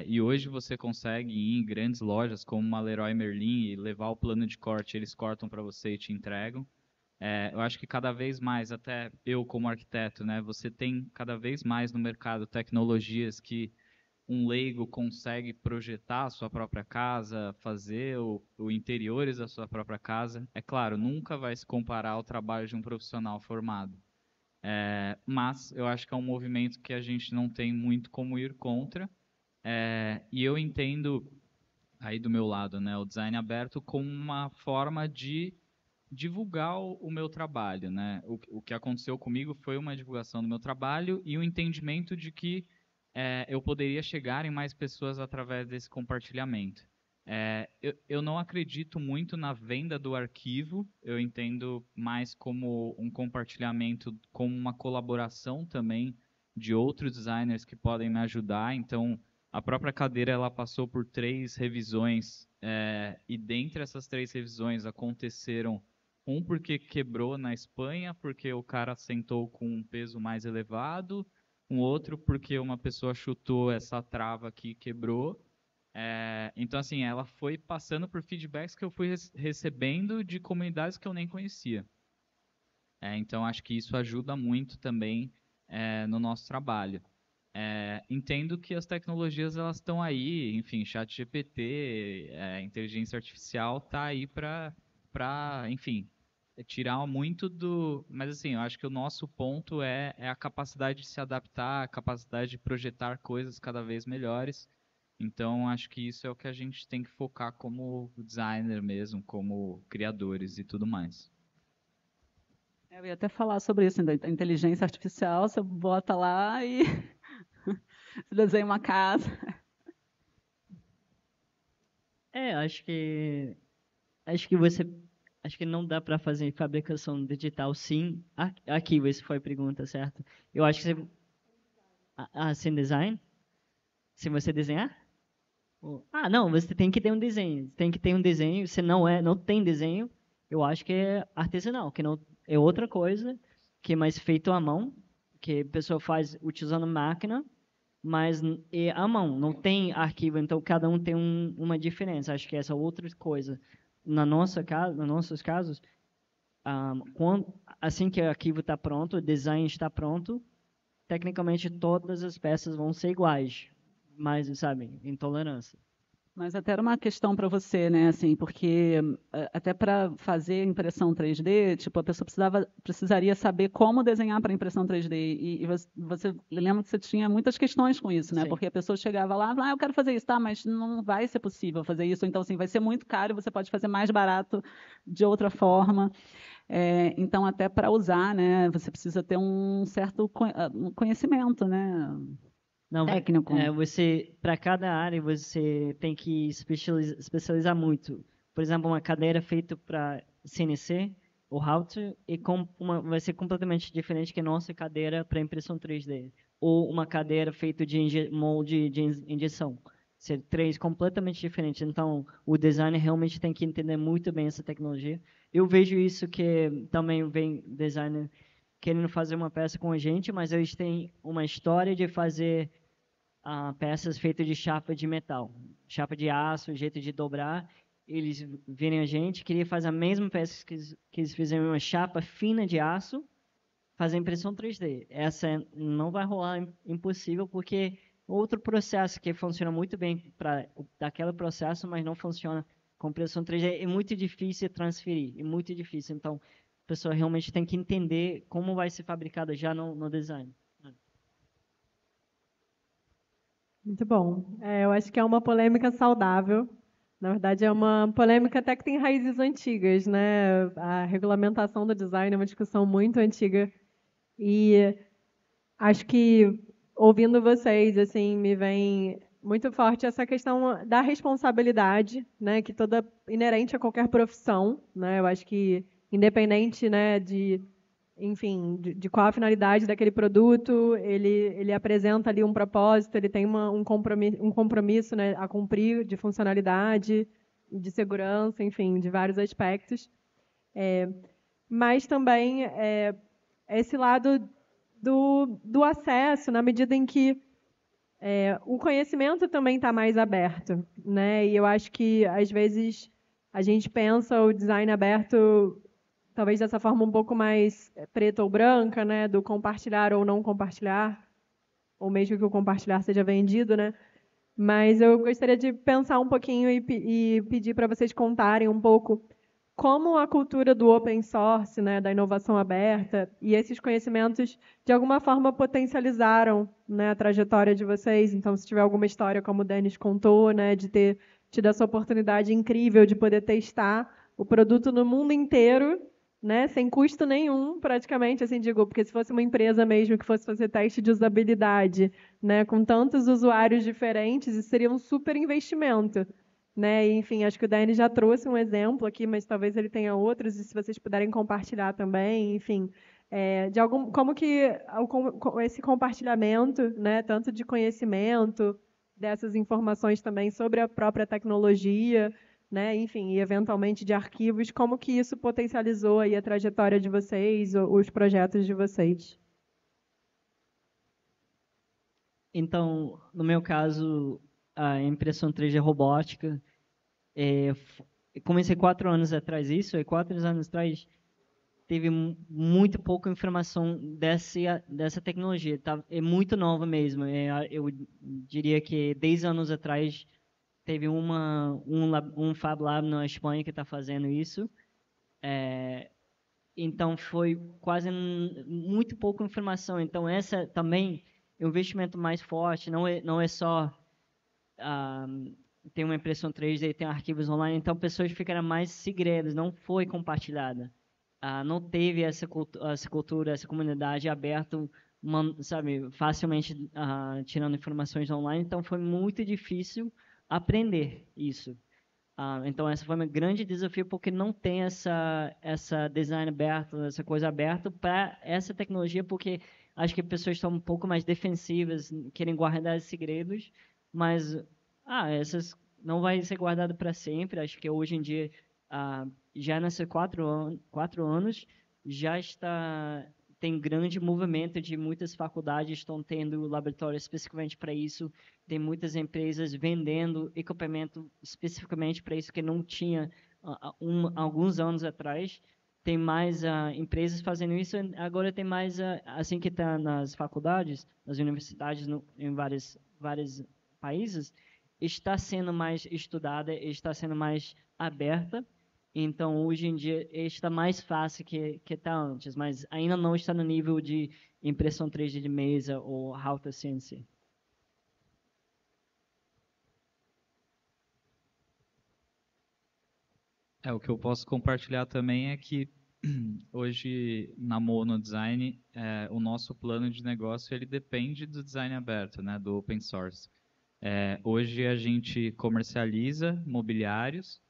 E hoje você consegue ir em grandes lojas como uma Leroy Merlin e levar o plano de corte, eles cortam para você e te entregam. Eu acho que cada vez mais, até eu como arquiteto, né, você tem cada vez mais no mercado tecnologias que um leigo consegue projetar a sua própria casa, fazer o interiores da sua própria casa. É claro, nunca vai se comparar ao trabalho de um profissional formado. Mas eu acho que é um movimento que a gente não tem muito como ir contra. E eu entendo aí do meu lado, né, o design aberto como uma forma de divulgar o meu trabalho, né? O que aconteceu comigo foi uma divulgação do meu trabalho e o entendimento de que eu poderia chegar em mais pessoas através desse compartilhamento. Eu não acredito muito na venda do arquivo, eu entendo mais como um compartilhamento, como uma colaboração também de outros designers que podem me ajudar. Então, a própria cadeira ela passou por 3 revisões e dentre essas 3 revisões aconteceram porque quebrou na Espanha, porque o cara sentou com um peso mais elevado, um outro porque uma pessoa chutou essa trava aqui e quebrou. Então, assim, ela foi passando por feedbacks que eu fui recebendo de comunidades que eu nem conhecia. Então, acho que isso ajuda muito também no nosso trabalho. Entendo que as tecnologias elas estão aí, enfim, ChatGPT, inteligência artificial está aí para, enfim, tirar muito do. Mas assim, eu acho que o nosso ponto é a capacidade de se adaptar, a capacidade de projetar coisas cada vez melhores. Então, acho que isso é o que a gente tem que focar como designer mesmo, como criadores e tudo mais. Eu ia até falar sobre isso, da inteligência artificial, você bota lá e você desenha uma casa. Acho que não dá para fazer fabricação digital sim. Aqui, essa foi a pergunta, certo? Eu acho que sem design? Se você desenhar? Não, você tem que ter um desenho. Tem que ter um desenho. Se não tem desenho, eu acho que é artesanal, que não é outra coisa, que é mais feito à mão, que a pessoa faz utilizando máquina, mas é à mão, não tem arquivo, então cada um tem uma diferença. Acho que essa é outra coisa. Nos nossos casos, assim que o arquivo está pronto, o design está pronto, tecnicamente todas as peças vão ser iguais, mas, sabe, intolerância. Mas até era uma questão para você, né? Assim, porque até para fazer impressão 3D, tipo, a pessoa precisaria saber como desenhar para impressão 3D. E você lembra que você tinha muitas questões com isso, né? Sim. Porque a pessoa chegava lá, eu quero fazer isso, tá? Mas não vai ser possível fazer isso. Então, assim, vai ser muito caro e você pode fazer mais barato de outra forma. Então, até para usar, né? Você precisa ter um certo conhecimento, né? Não, Técnico. para cada área, você tem que especializar muito. Por exemplo, uma cadeira feita para CNC ou router vai ser completamente diferente que a nossa cadeira para impressão 3D. Ou uma cadeira feita de molde de injeção. Ser 3 completamente diferentes. Então, o designer realmente tem que entender muito bem essa tecnologia. Eu vejo isso que também vem designer querendo fazer uma peça com a gente, mas eles têm uma história de fazer peças feitas de chapa de metal, chapa de aço, jeito de dobrar. Eles virem a gente, queria fazer a mesma peça que eles fizeram, uma chapa fina de aço, fazer impressão 3D. Essa não vai rolar, impossível, porque outro processo que funciona muito bem para daquele processo, mas não funciona com impressão 3D, é muito difícil transferir, é muito difícil. Então, a pessoa realmente tem que entender como vai ser fabricada já no design. Muito bom. Eu acho que é uma polêmica saudável. Na verdade, é uma polêmica até que tem raízes antigas, né? A regulamentação do design é uma discussão muito antiga. E acho que, ouvindo vocês, assim, me vem muito forte essa questão da responsabilidade, né? Que toda inerente a qualquer profissão, né? Eu acho que, independente, né, enfim, de qual a finalidade daquele produto, ele apresenta ali um propósito, ele tem um compromisso, né, a cumprir de funcionalidade, de segurança, enfim, de vários aspectos. Mas também esse lado do acesso, na medida em que o conhecimento também está mais aberto, né? E eu acho que, às vezes, a gente pensa o design aberto talvez dessa forma um pouco mais preta ou branca, né? Do compartilhar ou não compartilhar, ou mesmo que o compartilhar seja vendido, né? Mas eu gostaria de pensar um pouquinho e pedir para vocês contarem um pouco como a cultura do open source, né, da inovação aberta, e esses conhecimentos, de alguma forma, potencializaram, né, a trajetória de vocês. Então, se tiver alguma história, como o Denis contou, né, de ter tido essa oportunidade incrível de poder testar o produto no mundo inteiro, né, sem custo nenhum, praticamente, assim digo, porque se fosse uma empresa mesmo que fosse fazer teste de usabilidade, né, com tantos usuários diferentes, isso seria um super investimento, né? E, enfim, acho que o Dani já trouxe um exemplo aqui, mas talvez ele tenha outros, e se vocês puderem compartilhar também, enfim, como que esse compartilhamento, né, tanto de conhecimento, dessas informações também sobre a própria tecnologia, né, enfim, e eventualmente de arquivos, como que isso potencializou aí a trajetória de vocês, os projetos de vocês? Então, no meu caso, a impressão 3D robótica, comecei 4 anos atrás isso, e 4 anos atrás teve muito pouca informação dessa tecnologia. Tá, é muito nova mesmo. Eu diria que 10 anos atrás teve um Fab Lab na Espanha que está fazendo isso. Então foi quase muito pouca informação. Então essa também é um investimento mais forte. Não é só tem uma impressão 3D, tem arquivos online. Então pessoas ficaram mais segredos. Não foi compartilhada. Não teve essa cultura, essa comunidade aberta, sabe, facilmente tirando informações online. Então foi muito difícil aprender isso. Então, esse foi um grande desafio, porque não tem essa design aberto, essa coisa aberta para essa tecnologia, porque acho que as pessoas estão um pouco mais defensivas, querem guardar os segredos, mas essas não vai ser guardado para sempre. Acho que hoje em dia, já nesses 4 anos, já tem grande movimento de muitas faculdades estão tendo laboratórios especificamente para isso. Tem muitas empresas vendendo equipamento especificamente para isso que não tinha alguns anos atrás. Tem mais empresas fazendo isso. Agora tem mais, assim que está nas faculdades, nas universidades, em vários países, está sendo mais estudada, está sendo mais aberta. Então, hoje em dia, está mais fácil que está antes, mas ainda não está no nível de impressão 3D de mesa ou alta ciência. O que eu posso compartilhar também é que hoje na Mono Design, o nosso plano de negócio ele depende do design aberto, né, do open source. Hoje a gente comercializa mobiliários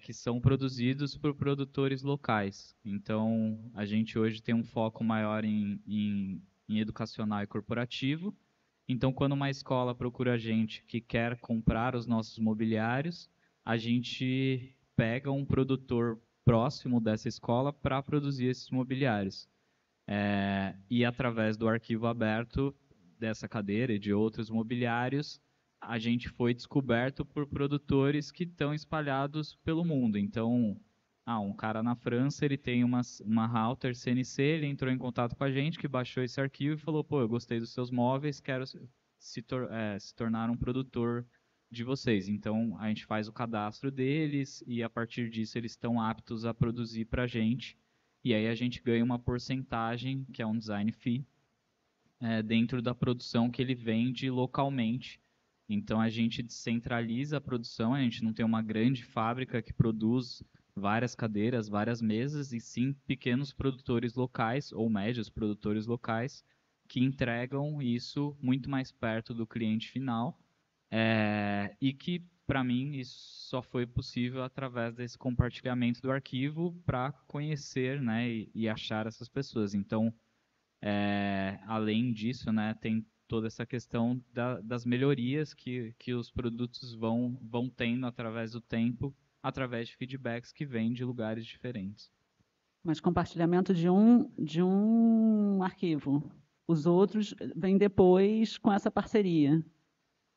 que são produzidos por produtores locais. Então, a gente hoje tem um foco maior em educacional e corporativo. Então, quando uma escola procura a gente que quer comprar os nossos mobiliários, a gente pega um produtor próximo dessa escola para produzir esses mobiliários. E através do arquivo aberto dessa cadeira e de outros mobiliários, a gente foi descoberto por produtores que estão espalhados pelo mundo. Então, um cara na França, ele tem uma router CNC, ele entrou em contato com a gente, que baixou esse arquivo e falou, pô, eu gostei dos seus móveis, quero se tornar um produtor de vocês. Então, a gente faz o cadastro deles e, a partir disso, eles estão aptos a produzir para a gente. E aí a gente ganha uma porcentagem, que é um design fee, dentro da produção que ele vende localmente. Então, a gente descentraliza a produção, a gente não tem uma grande fábrica que produz várias cadeiras, várias mesas, e sim pequenos produtores locais, ou médios produtores locais, que entregam isso muito mais perto do cliente final, e que, para mim, isso só foi possível através desse compartilhamento do arquivo para conhecer, né, e achar essas pessoas. Então, além disso, né, tem toda essa questão das melhorias que os produtos vão tendo através do tempo, através de feedbacks que vêm de lugares diferentes. Mas compartilhamento de um arquivo. os outros vêm depois com essa parceria.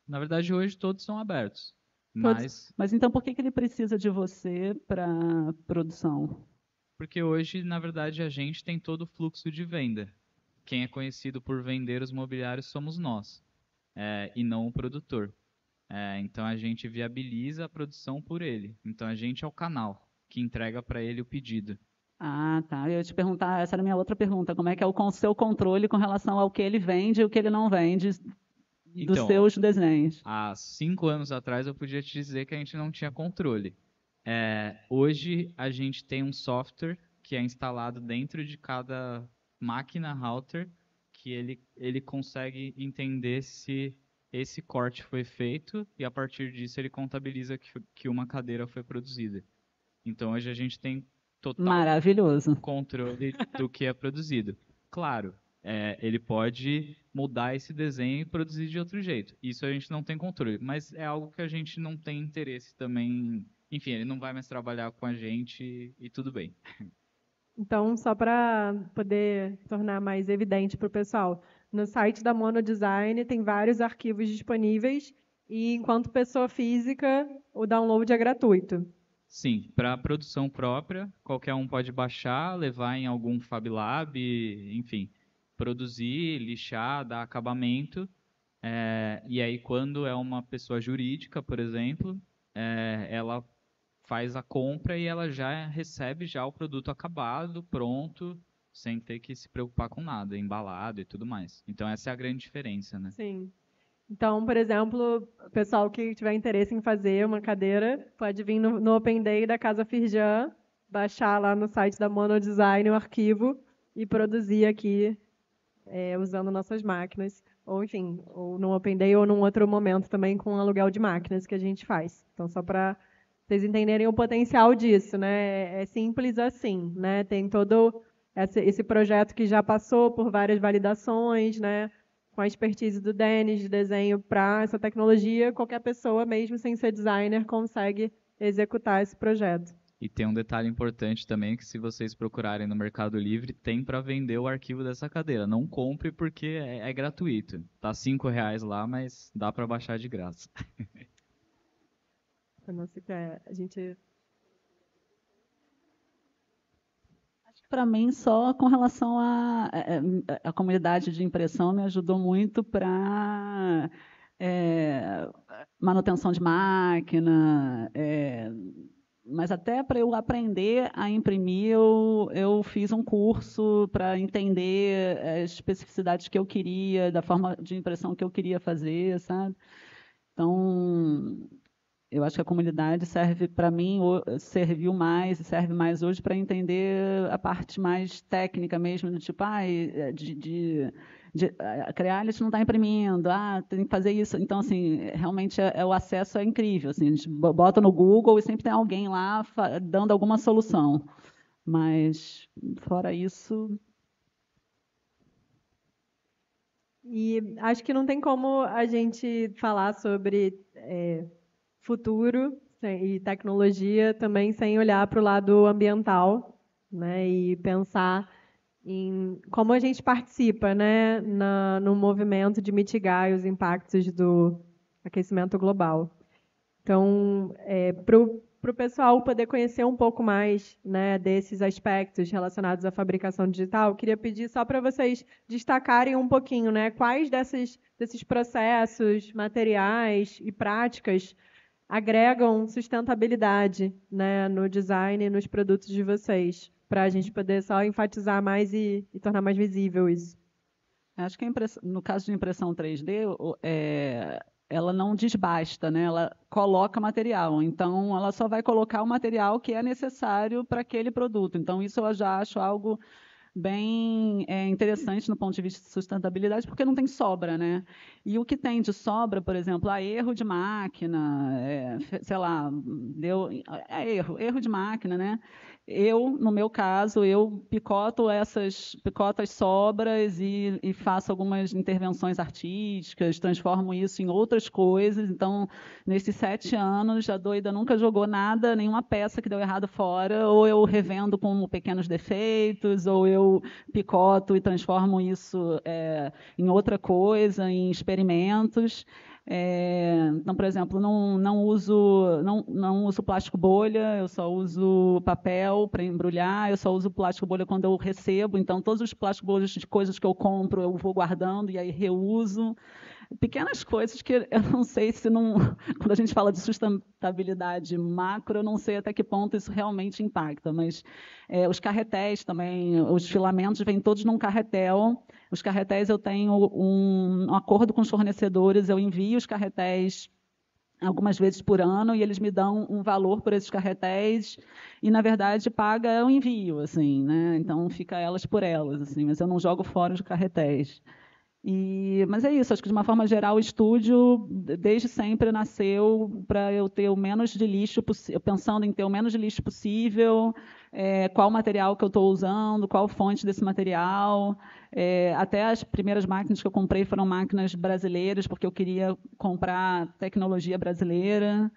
Na verdade, hoje todos são abertos. Todos. Mas então por que ele precisa de você para produção? Porque hoje, na verdade, a gente tem todo o fluxo de venda. Quem é conhecido por vender os mobiliários somos nós, e não o produtor. Então a gente viabiliza a produção por ele. Então a gente é o canal que entrega para ele o pedido. Ah, tá. Eu ia te perguntar, essa era a minha outra pergunta, como é que é o seu controle com relação ao que ele vende e o que ele não vende dos Então, seus desenhos? há 5 anos atrás eu podia te dizer que a gente não tinha controle. Hoje a gente tem um software que é instalado dentro de cada máquina router que ele consegue entender se esse corte foi feito e a partir disso ele contabiliza que uma cadeira foi produzida. Então hoje a gente tem total Maravilhoso. controle do que é produzido. Claro, ele pode mudar esse desenho e produzir de outro jeito. Isso a gente não tem controle, mas é algo que a gente não tem interesse também. Enfim, ele não vai mais trabalhar com a gente e tudo bem. Então, só para poder tornar mais evidente para o pessoal, no site da Monodesign tem vários arquivos disponíveis e, enquanto pessoa física, o download é gratuito. Sim, para produção própria, qualquer um pode baixar, levar em algum Fab Lab, enfim, produzir, lixar, dar acabamento. E aí, quando é uma pessoa jurídica, por exemplo, ela faz a compra e ela já recebe já o produto acabado, pronto, sem ter que se preocupar com nada, embalado e tudo mais. Então, essa é a grande diferença, né? Sim. Então, por exemplo, o pessoal que tiver interesse em fazer uma cadeira, pode vir no Open Day da Casa Firjan, baixar lá no site da Monodesign o arquivo e produzir aqui usando nossas máquinas. Ou, enfim, ou no Open Day ou num outro momento também com aluguel de máquinas que a gente faz. Então, só para vocês entenderem o potencial disso, né? É simples assim, né? Tem todo esse projeto que já passou por várias validações, né? Com a expertise do Denis de desenho para essa tecnologia, qualquer pessoa, mesmo sem ser designer, consegue executar esse projeto. E tem um detalhe importante também que se vocês procurarem no Mercado Livre, tem para vender o arquivo dessa cadeira. Não compre porque é gratuito. Tá R$ 5 lá, mas dá para baixar de graça. A gente... Para mim, só com relação à comunidade de impressão, me ajudou muito para manutenção de máquina, mas até para eu aprender a imprimir, eu fiz um curso para entender as especificidades que eu queria, da forma de impressão que eu queria fazer, sabe? Então, eu acho que a comunidade serve para mim, serviu mais e serve mais hoje para entender a parte mais técnica mesmo, do tipo, a Crealis não está imprimindo, tem que fazer isso. Então, assim, realmente o acesso é incrível. Assim, a gente bota no Google e sempre tem alguém lá dando alguma solução. Mas, fora isso... E acho que não tem como a gente falar sobre futuro e tecnologia também sem olhar para o lado ambiental, né, e pensar em como a gente participa, né, no movimento de mitigar os impactos do aquecimento global. Então, para o pessoal poder conhecer um pouco mais, né, desses aspectos relacionados à fabricação digital, eu queria pedir só para vocês destacarem um pouquinho, né, quais desses processos, materiais e práticas agregam sustentabilidade, né, no design e nos produtos de vocês, para a gente poder só enfatizar mais e tornar mais visível isso. Acho que no caso de impressão 3D, ela não desbasta, né? Ela coloca material. Então, ela só vai colocar o material que é necessário para aquele produto. Então, isso eu já acho algo bem interessante no ponto de vista de sustentabilidade, porque não tem sobra, né? E o que tem de sobra, por exemplo, erro de máquina, sei lá, erro de máquina, né? no meu caso, eu picoto as sobras e faço algumas intervenções artísticas, transformo isso em outras coisas. Então, nesses 7 anos, a doida nunca jogou nada, nenhuma peça que deu errado fora, ou eu revendo com pequenos defeitos, ou eu picoto e transformo isso em outra coisa, em experimentos. Então, por exemplo, não uso plástico bolha, eu só uso papel para embrulhar, eu só uso plástico bolha quando eu recebo. Então, todos os plásticos bolhas de coisas que eu compro, eu vou guardando e aí reuso. Pequenas coisas que eu não sei se não, quando a gente fala de sustentabilidade macro, eu não sei até que ponto isso realmente impacta, mas os carretéis também, os filamentos vêm todos num carretel. Os carretéis eu tenho um acordo com os fornecedores, eu envio os carretéis algumas vezes por ano e eles me dão um valor por esses carretéis e na verdade paga o envio, assim, né? Então fica elas por elas, assim, mas eu não jogo fora os carretéis. Mas é isso, acho que de uma forma geral o estúdio desde sempre nasceu para eu ter o menos de lixo possível, pensando em ter o menos de lixo possível, qual material que eu estou usando, qual fonte desse material. Até as primeiras máquinas que eu comprei foram máquinas brasileiras, porque eu queria comprar tecnologia brasileira.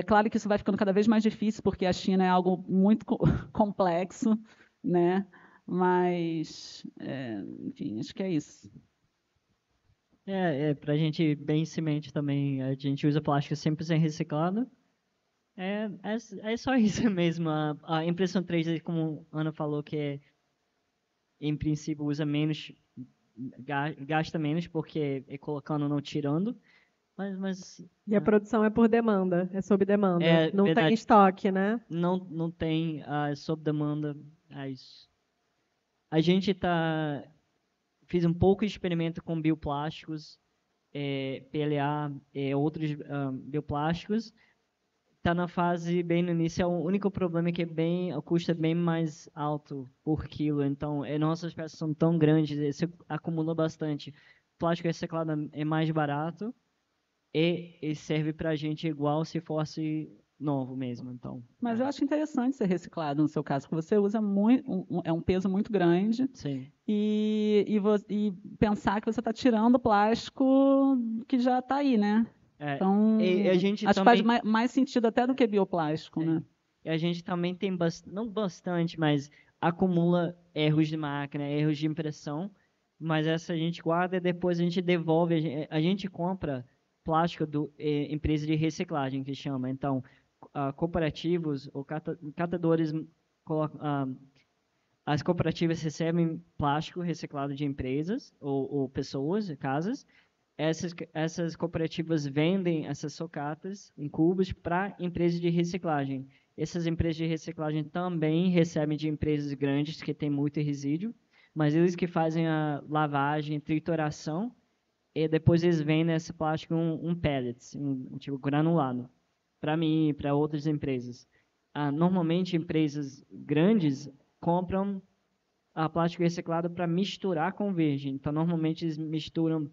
Claro que isso vai ficando cada vez mais difícil, porque a China é algo muito complexo, né? Mas, enfim, acho que é isso. Para a gente bem semente também, a gente usa plástico 100% reciclado. É só isso mesmo. A impressão 3D, como a Ana falou, que em princípio usa menos, gasta menos, porque é colocando, não tirando. E a produção é por demanda, é sob demanda. Não verdade, tem estoque, né? não tem sob demanda. É isso. A gente fiz um pouco de experimento com bioplásticos, PLA, outros bioplásticos. Está na fase bem no início. O único problema é que o custo é bem mais alto por quilo. Então, nossas peças são tão grandes, isso acumula bastante. Plástico reciclado é mais barato e serve para a gente igual se fosse novo mesmo. Então, mas eu acho interessante ser reciclado no seu caso, porque você usa é um peso muito grande. Sim. E pensar que você está tirando o plástico que já está aí, né? Então, a gente acho também, que faz mais sentido até do que bioplástico, sim. né? E a gente também tem não bastante, mas acumula erros de máquina, erros de impressão. Mas essa a gente guarda e depois a gente devolve. A gente compra plástico do empresa de reciclagem, que chama. Então, cooperativos ou catadores as cooperativas recebem plástico reciclado de empresas ou pessoas, casas. Essas cooperativas vendem essas sucatas em cubos para empresas de reciclagem. Essas empresas de reciclagem também recebem de empresas grandes que têm muito resíduo, mas eles que fazem a lavagem, trituração, e depois eles vendem esse plástico um pellets, tipo granulado, para mim e para outras empresas. Normalmente, empresas grandes compram plástico reciclado para misturar com virgem. Então, normalmente, eles misturam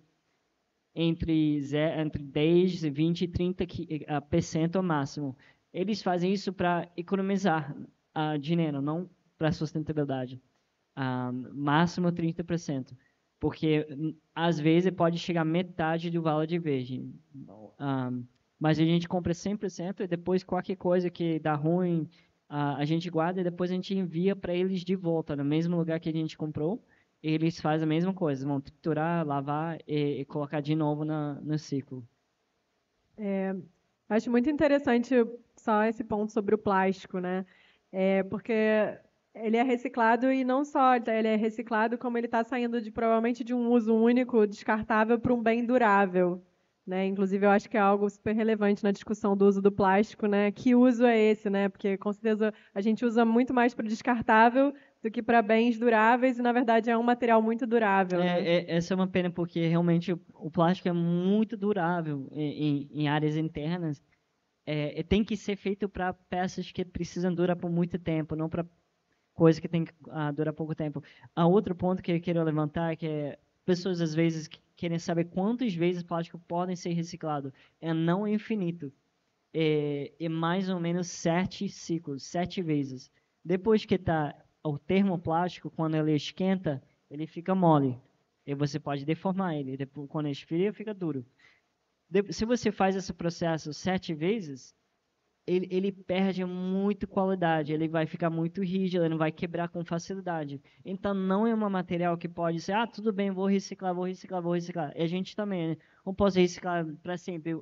entre 10, 20 e 30% ao máximo. Eles fazem isso para economizar dinheiro, não para sustentabilidade. Máximo 30%. Porque, às vezes, pode chegar a metade do valor de virgem. Mas a gente compra 100% e depois qualquer coisa que dá ruim, a gente guarda e depois a gente envia para eles de volta, no mesmo lugar que a gente comprou. Eles fazem a mesma coisa, vão triturar, lavar e colocar de novo no ciclo. Acho muito interessante só esse ponto sobre o plástico, né? Porque ele é reciclado e não só ele é reciclado, como ele está saindo provavelmente de um uso único, descartável, para um bem durável. Né? Inclusive, eu acho que é algo super relevante na discussão do uso do plástico, né? Que uso é esse, né? Porque com certeza a gente usa muito mais para descartável do que para bens duráveis e na verdade é um material muito durável. Né? Essa é uma pena porque realmente o plástico é muito durável em áreas internas. Tem que ser feito para peças que precisam durar por muito tempo, não para coisas que tem que durar pouco tempo. Outro ponto que eu quero levantar é que pessoas às vezes querem saber quantas vezes plástico podem ser reciclado. Não infinito. É mais ou menos 7 ciclos, 7 vezes. Depois que está o termoplástico, quando ele esquenta, ele fica mole. E você pode deformar ele. Depois, quando esfria, fica duro. Se você faz esse processo 7 vezes, ele perde muito qualidade, ele vai ficar muito rígido, ele não vai quebrar com facilidade. Então, não é um material que pode ser, tudo bem, vou reciclar, vou reciclar, vou reciclar. E a gente também, né? Não posso reciclar para sempre.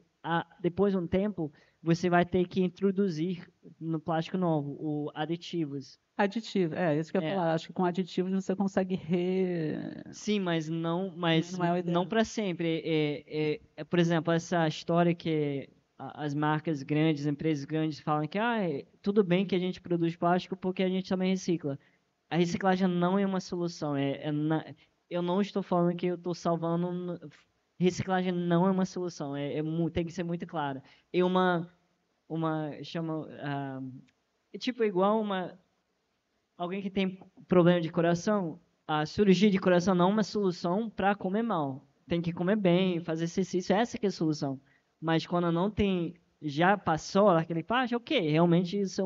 Depois de um tempo, você vai ter que introduzir no plástico novo, aditivos. Aditivo, isso que eu ia falar. Acho que com aditivos você consegue Sim, mas não Não é o ideal. para sempre. Por exemplo, essa história que as marcas grandes, empresas grandes falam que tudo bem que a gente produz plástico porque a gente também recicla. A reciclagem não é uma solução. Eu não estou falando que eu estou salvando. Reciclagem não é uma solução. Tem que ser muito claro. É tipo igual alguém que tem problema de coração. A cirurgia de coração não é uma solução para comer mal. Tem que comer bem, fazer exercício, essa que é a solução. Mas quando não tem, já passou aquele parte, ok, realmente isso é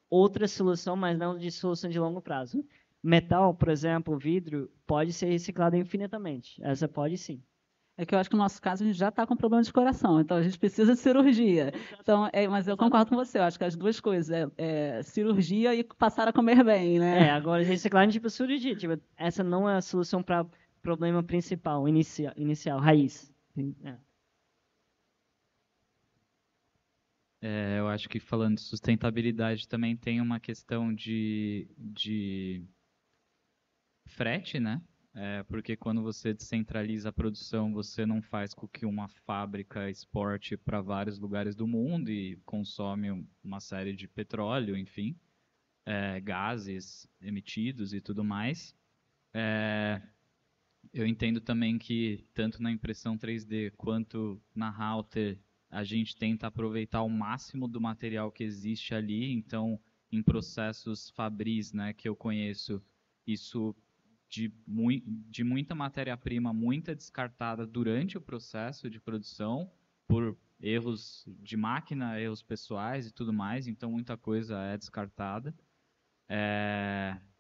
outra solução, mas não de solução de longo prazo. Metal, por exemplo, vidro, pode ser reciclado infinitamente. Essa pode sim. É que eu acho que no nosso caso a gente já está com problema de coração, então a gente precisa de cirurgia. Então, mas eu concordo com você, eu acho que as duas coisas, cirurgia e passar a comer bem, né? Agora reciclagem tipo cirurgia, tipo, essa não é a solução para problema principal, inicial, raiz. Eu acho que falando de sustentabilidade também tem uma questão de frete, né? Porque quando você descentraliza a produção, você não faz com que uma fábrica exporte para vários lugares do mundo e consome uma série de petróleo, enfim, gases emitidos e tudo mais. Eu entendo também que tanto na impressão 3D quanto na router a gente tenta aproveitar o máximo do material que existe ali. Então, em processos fabris, né, que eu conheço, isso de muita matéria-prima, muita descartada durante o processo de produção, por erros de máquina, erros pessoais e tudo mais, então muita coisa é descartada.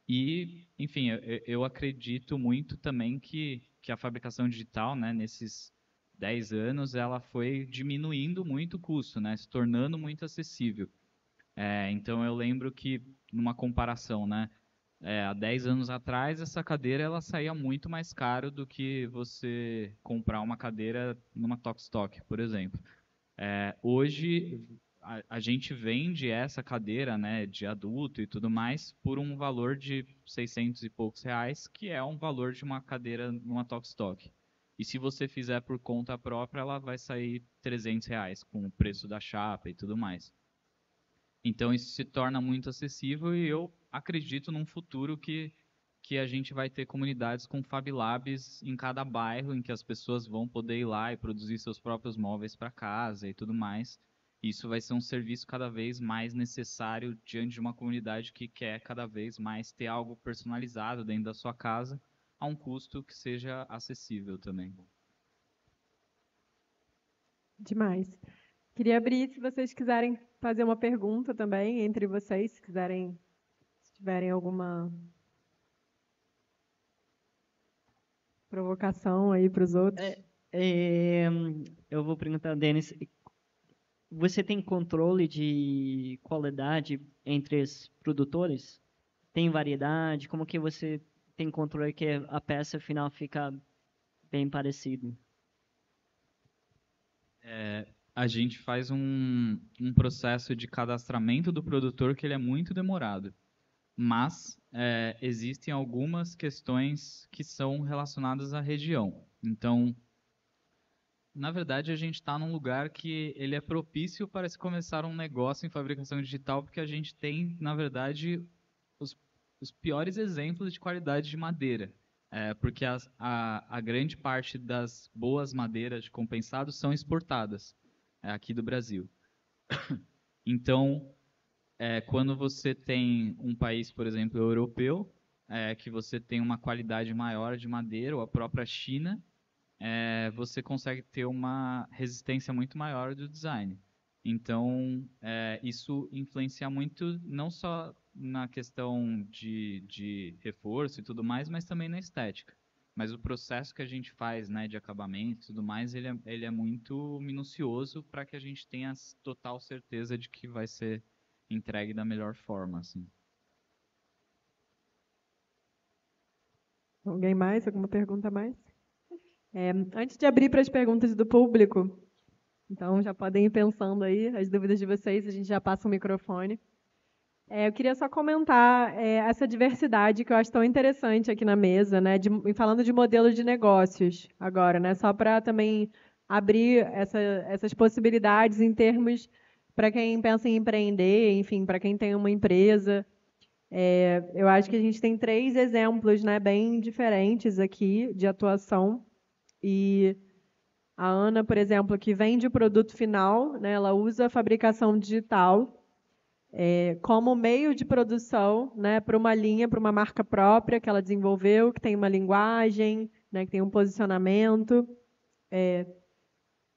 E, enfim, eu acredito muito também que a fabricação digital, né, nesses 10 anos, ela foi diminuindo muito o custo, né, se tornando muito acessível. Então eu lembro que, numa comparação, né, há 10 anos atrás, essa cadeira ela saía muito mais caro do que você comprar uma cadeira numa Tok-Stock, por exemplo. Hoje, a gente vende essa cadeira, né, de adulto e tudo mais, por um valor de 600 e poucos reais, que é um valor de uma cadeira numa Tok-Stock. E se você fizer por conta própria, ela vai sair 300 reais, com o preço da chapa e tudo mais. Então isso se torna muito acessível e eu acredito num futuro que a gente vai ter comunidades com Fab Labs em cada bairro, em que as pessoas vão poder ir lá e produzir seus próprios móveis para casa e tudo mais. Isso vai ser um serviço cada vez mais necessário diante de uma comunidade que quer cada vez mais ter algo personalizado dentro da sua casa a um custo que seja acessível também. Demais. Queria abrir, se vocês quiserem fazer uma pergunta também, entre vocês, se tiverem alguma provocação aí para os outros. Eu vou perguntar, Denis, você tem controle de qualidade entre os produtores? Tem variedade? Como que você tem controle que a peça final fica bem parecida? A gente faz um processo de cadastramento do produtor que ele é muito demorado. Mas existem algumas questões que são relacionadas à região. Então, na verdade, a gente está num lugar que ele é propício para se começar um negócio em fabricação digital, porque a gente tem, na verdade, os piores exemplos de qualidade de madeira. Porque a grande parte das boas madeiras de compensado são exportadas aqui do Brasil. Então, quando você tem um país, por exemplo, europeu, que você tem uma qualidade maior de madeira, ou a própria China, você consegue ter uma resistência muito maior do design. Então, isso influencia muito, não só na questão de reforço e tudo mais, mas também na estética. Mas o processo que a gente faz, né, de acabamento e tudo mais, ele é muito minucioso para que a gente tenha total certeza de que vai ser entregue da melhor forma, assim. Alguém mais? Alguma pergunta a mais? Antes de abrir para as perguntas do público, então já podem ir pensando aí as dúvidas de vocês, a gente já passa o microfone. Eu queria só comentar essa diversidade que eu acho tão interessante aqui na mesa, né? Falando de modelos de negócios agora, né? Só para também abrir essas possibilidades em termos para quem pensa em empreender, enfim, para quem tem uma empresa. Eu acho que a gente tem 3 exemplos, né, bem diferentes aqui de atuação. E a Ana, por exemplo, que vende o produto final, né? Ela usa a fabricação digital como meio de produção, né, para uma linha, para uma marca própria que ela desenvolveu, que tem uma linguagem, né, que tem um posicionamento.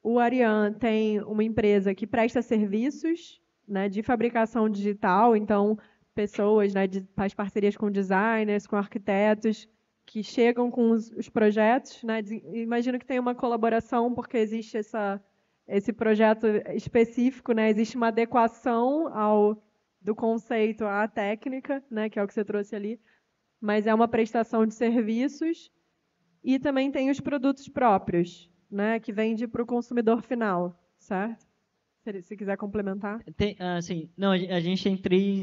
O Ariane tem uma empresa que presta serviços, né, de fabricação digital, então pessoas, né, faz parcerias com designers, com arquitetos, que chegam com os projetos, né, imagino que tem uma colaboração, porque existe esse projeto específico, né, existe uma adequação do conceito à técnica, né, que é o que você trouxe ali, mas é uma prestação de serviços e também tem os produtos próprios, né, que vende para o consumidor final, certo? Se quiser complementar. Assim, não, a gente tem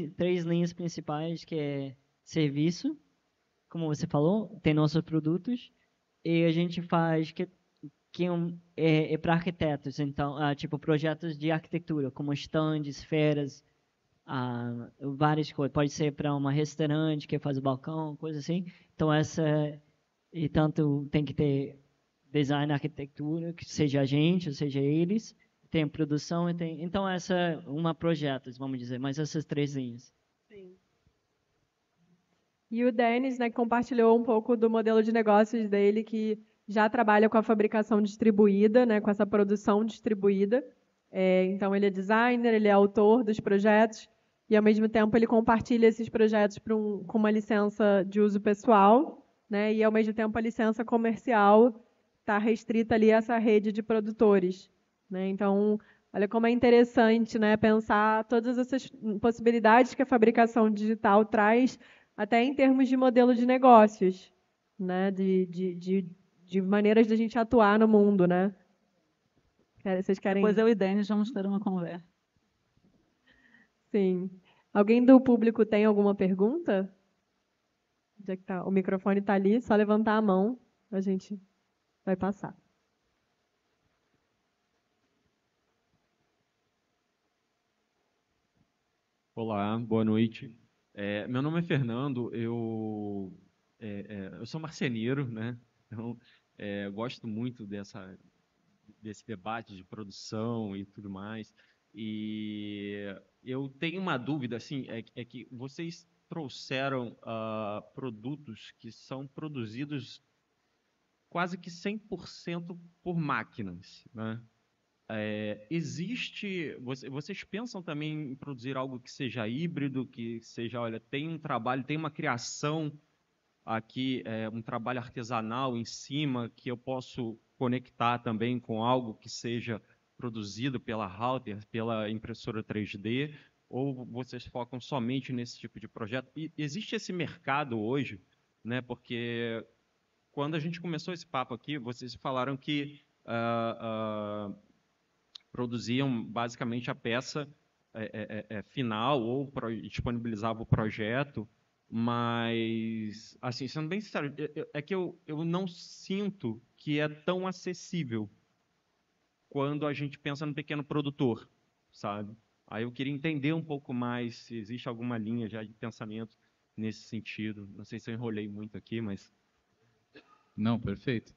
três linhas principais, que é serviço, como você falou, tem nossos produtos, e a gente faz é para arquitetos, então, tipo projetos de arquitetura, como estandes, feiras, várias coisas. Pode ser para uma restaurante que faz o balcão, coisa assim. Então e tanto tem que ter design, arquitetura, que seja a gente, ou seja eles, tem produção então essa é uma projetos, vamos dizer, mas essas 3 linhas. Sim. E o Denis, né, compartilhou um pouco do modelo de negócios dele, que já trabalha com a fabricação distribuída, né, com essa produção distribuída. Então, ele é designer, ele é autor dos projetos, e, ao mesmo tempo, ele compartilha esses projetos com uma licença de uso pessoal, né, e, ao mesmo tempo, a licença comercial está restrita ali a essa rede de produtores. Né? Então, olha como é interessante, né, pensar todas essas possibilidades que a fabricação digital traz, até em termos de modelo de negócios, né? De maneiras de a gente atuar no mundo, né? Vocês querem? Depois eu e Denis vamos ter uma conversa. Sim. Alguém do público tem alguma pergunta? Onde é que tá? O microfone está ali, só levantar a mão, a gente vai passar. Olá, boa noite. Meu nome é Fernando, eu sou marceneiro, né? Então, gosto muito desse debate de produção e tudo mais. E eu tenho uma dúvida, assim, é que vocês trouxeram produtos que são produzidos quase que 100% por máquinas, né? Vocês pensam também em produzir algo que seja híbrido, que seja, olha, tem um trabalho, tem uma criação aqui, um trabalho artesanal em cima, que eu posso conectar também com algo que seja produzido pela Halter, pela impressora 3D, ou vocês focam somente nesse tipo de projeto? E existe esse mercado hoje, né? Porque quando a gente começou esse papo aqui, vocês falaram que produziam basicamente a peça final ou disponibilizavam o projeto, mas, assim, sendo bem sincero, é que eu não sinto que é tão acessível quando a gente pensa no pequeno produtor, sabe? Aí eu queria entender um pouco mais se existe alguma linha já de pensamento nesse sentido. Não sei se eu enrolei muito aqui, mas... Não, perfeito.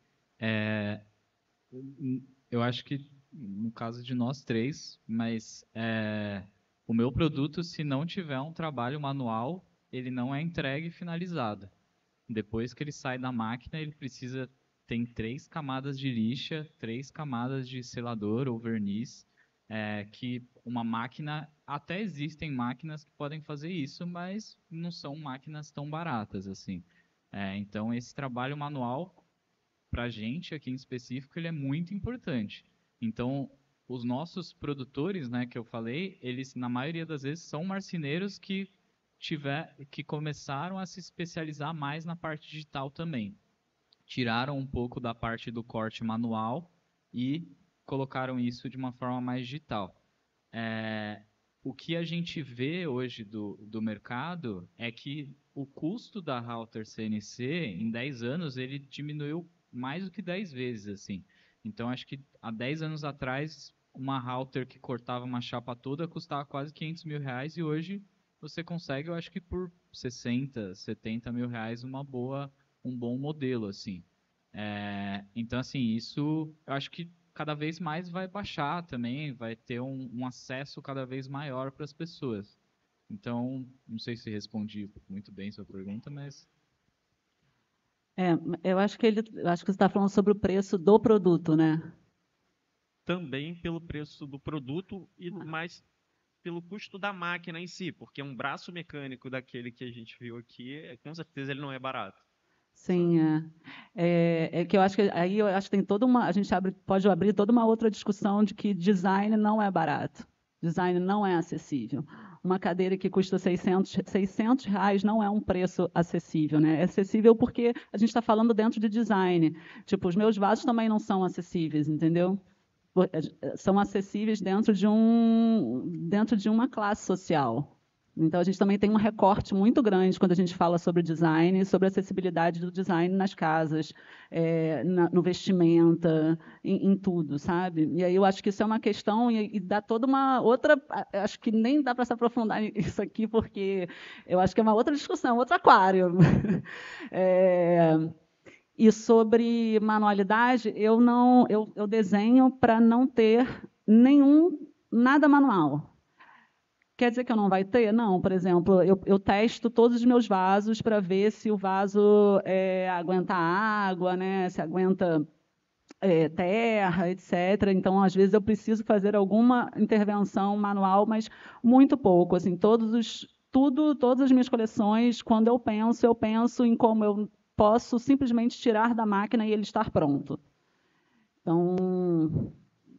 Eu acho que no caso de nós três, mas o meu produto, se não tiver um trabalho manual, ele não é entregue e finalizado. Depois que ele sai da máquina, ele precisa tem 3 camadas de lixa, 3 camadas de selador ou verniz, que uma máquina até existem máquinas que podem fazer isso, mas não são máquinas tão baratas assim. Então, esse trabalho manual, para a gente aqui em específico, ele é muito importante. Então, os nossos produtores, né, que eu falei, eles, na maioria das vezes, são marceneiros que começaram a se especializar mais na parte digital também. Tiraram um pouco da parte do corte manual e colocaram isso de uma forma mais digital. O que a gente vê hoje do mercado é que o custo da router CNC, em 10 anos, ele diminuiu mais do que 10 vezes, assim. Então, acho que há 10 anos atrás, uma router que cortava uma chapa toda custava quase 500 mil reais e hoje você consegue, eu acho que por 60, 70 mil reais, um bom modelo, assim. Então, assim, isso eu acho que cada vez mais vai baixar também, vai ter um acesso cada vez maior para as pessoas. Então, não sei se respondi muito bem sua pergunta, mas É, eu acho que você está falando sobre o preço do produto, né? Também pelo preço do produto e mais pelo custo da máquina em si, porque um braço mecânico daquele que a gente viu aqui, com certeza ele não é barato. Sim, é que eu acho que aí eu acho que tem toda uma, a gente pode abrir toda uma outra discussão de que design não é barato, design não é acessível. Uma cadeira que custa 600 reais não é um preço acessível, né? É acessível porque a gente está falando dentro de design. Tipo, os meus vasos também não são acessíveis, entendeu? São acessíveis dentro de uma classe social. Então, a gente também tem um recorte muito grande quando a gente fala sobre design, sobre a acessibilidade do design nas casas, no vestimenta, em tudo, sabe? E aí eu acho que isso é uma questão e dá toda uma outra... Acho que nem dá para se aprofundar nisso aqui, porque eu acho que é uma outra discussão, outro aquário. E sobre manualidade, eu desenho para não ter nada manual. Quer dizer que eu não vai ter? Não, por exemplo, eu testo todos os meus vasos para ver se o vaso aguenta água, né? Se aguenta terra, etc. Então, às vezes, eu preciso fazer alguma intervenção manual, mas muito pouco. Assim, todas as minhas coleções, quando eu penso em como eu posso simplesmente tirar da máquina e ele estar pronto. Então,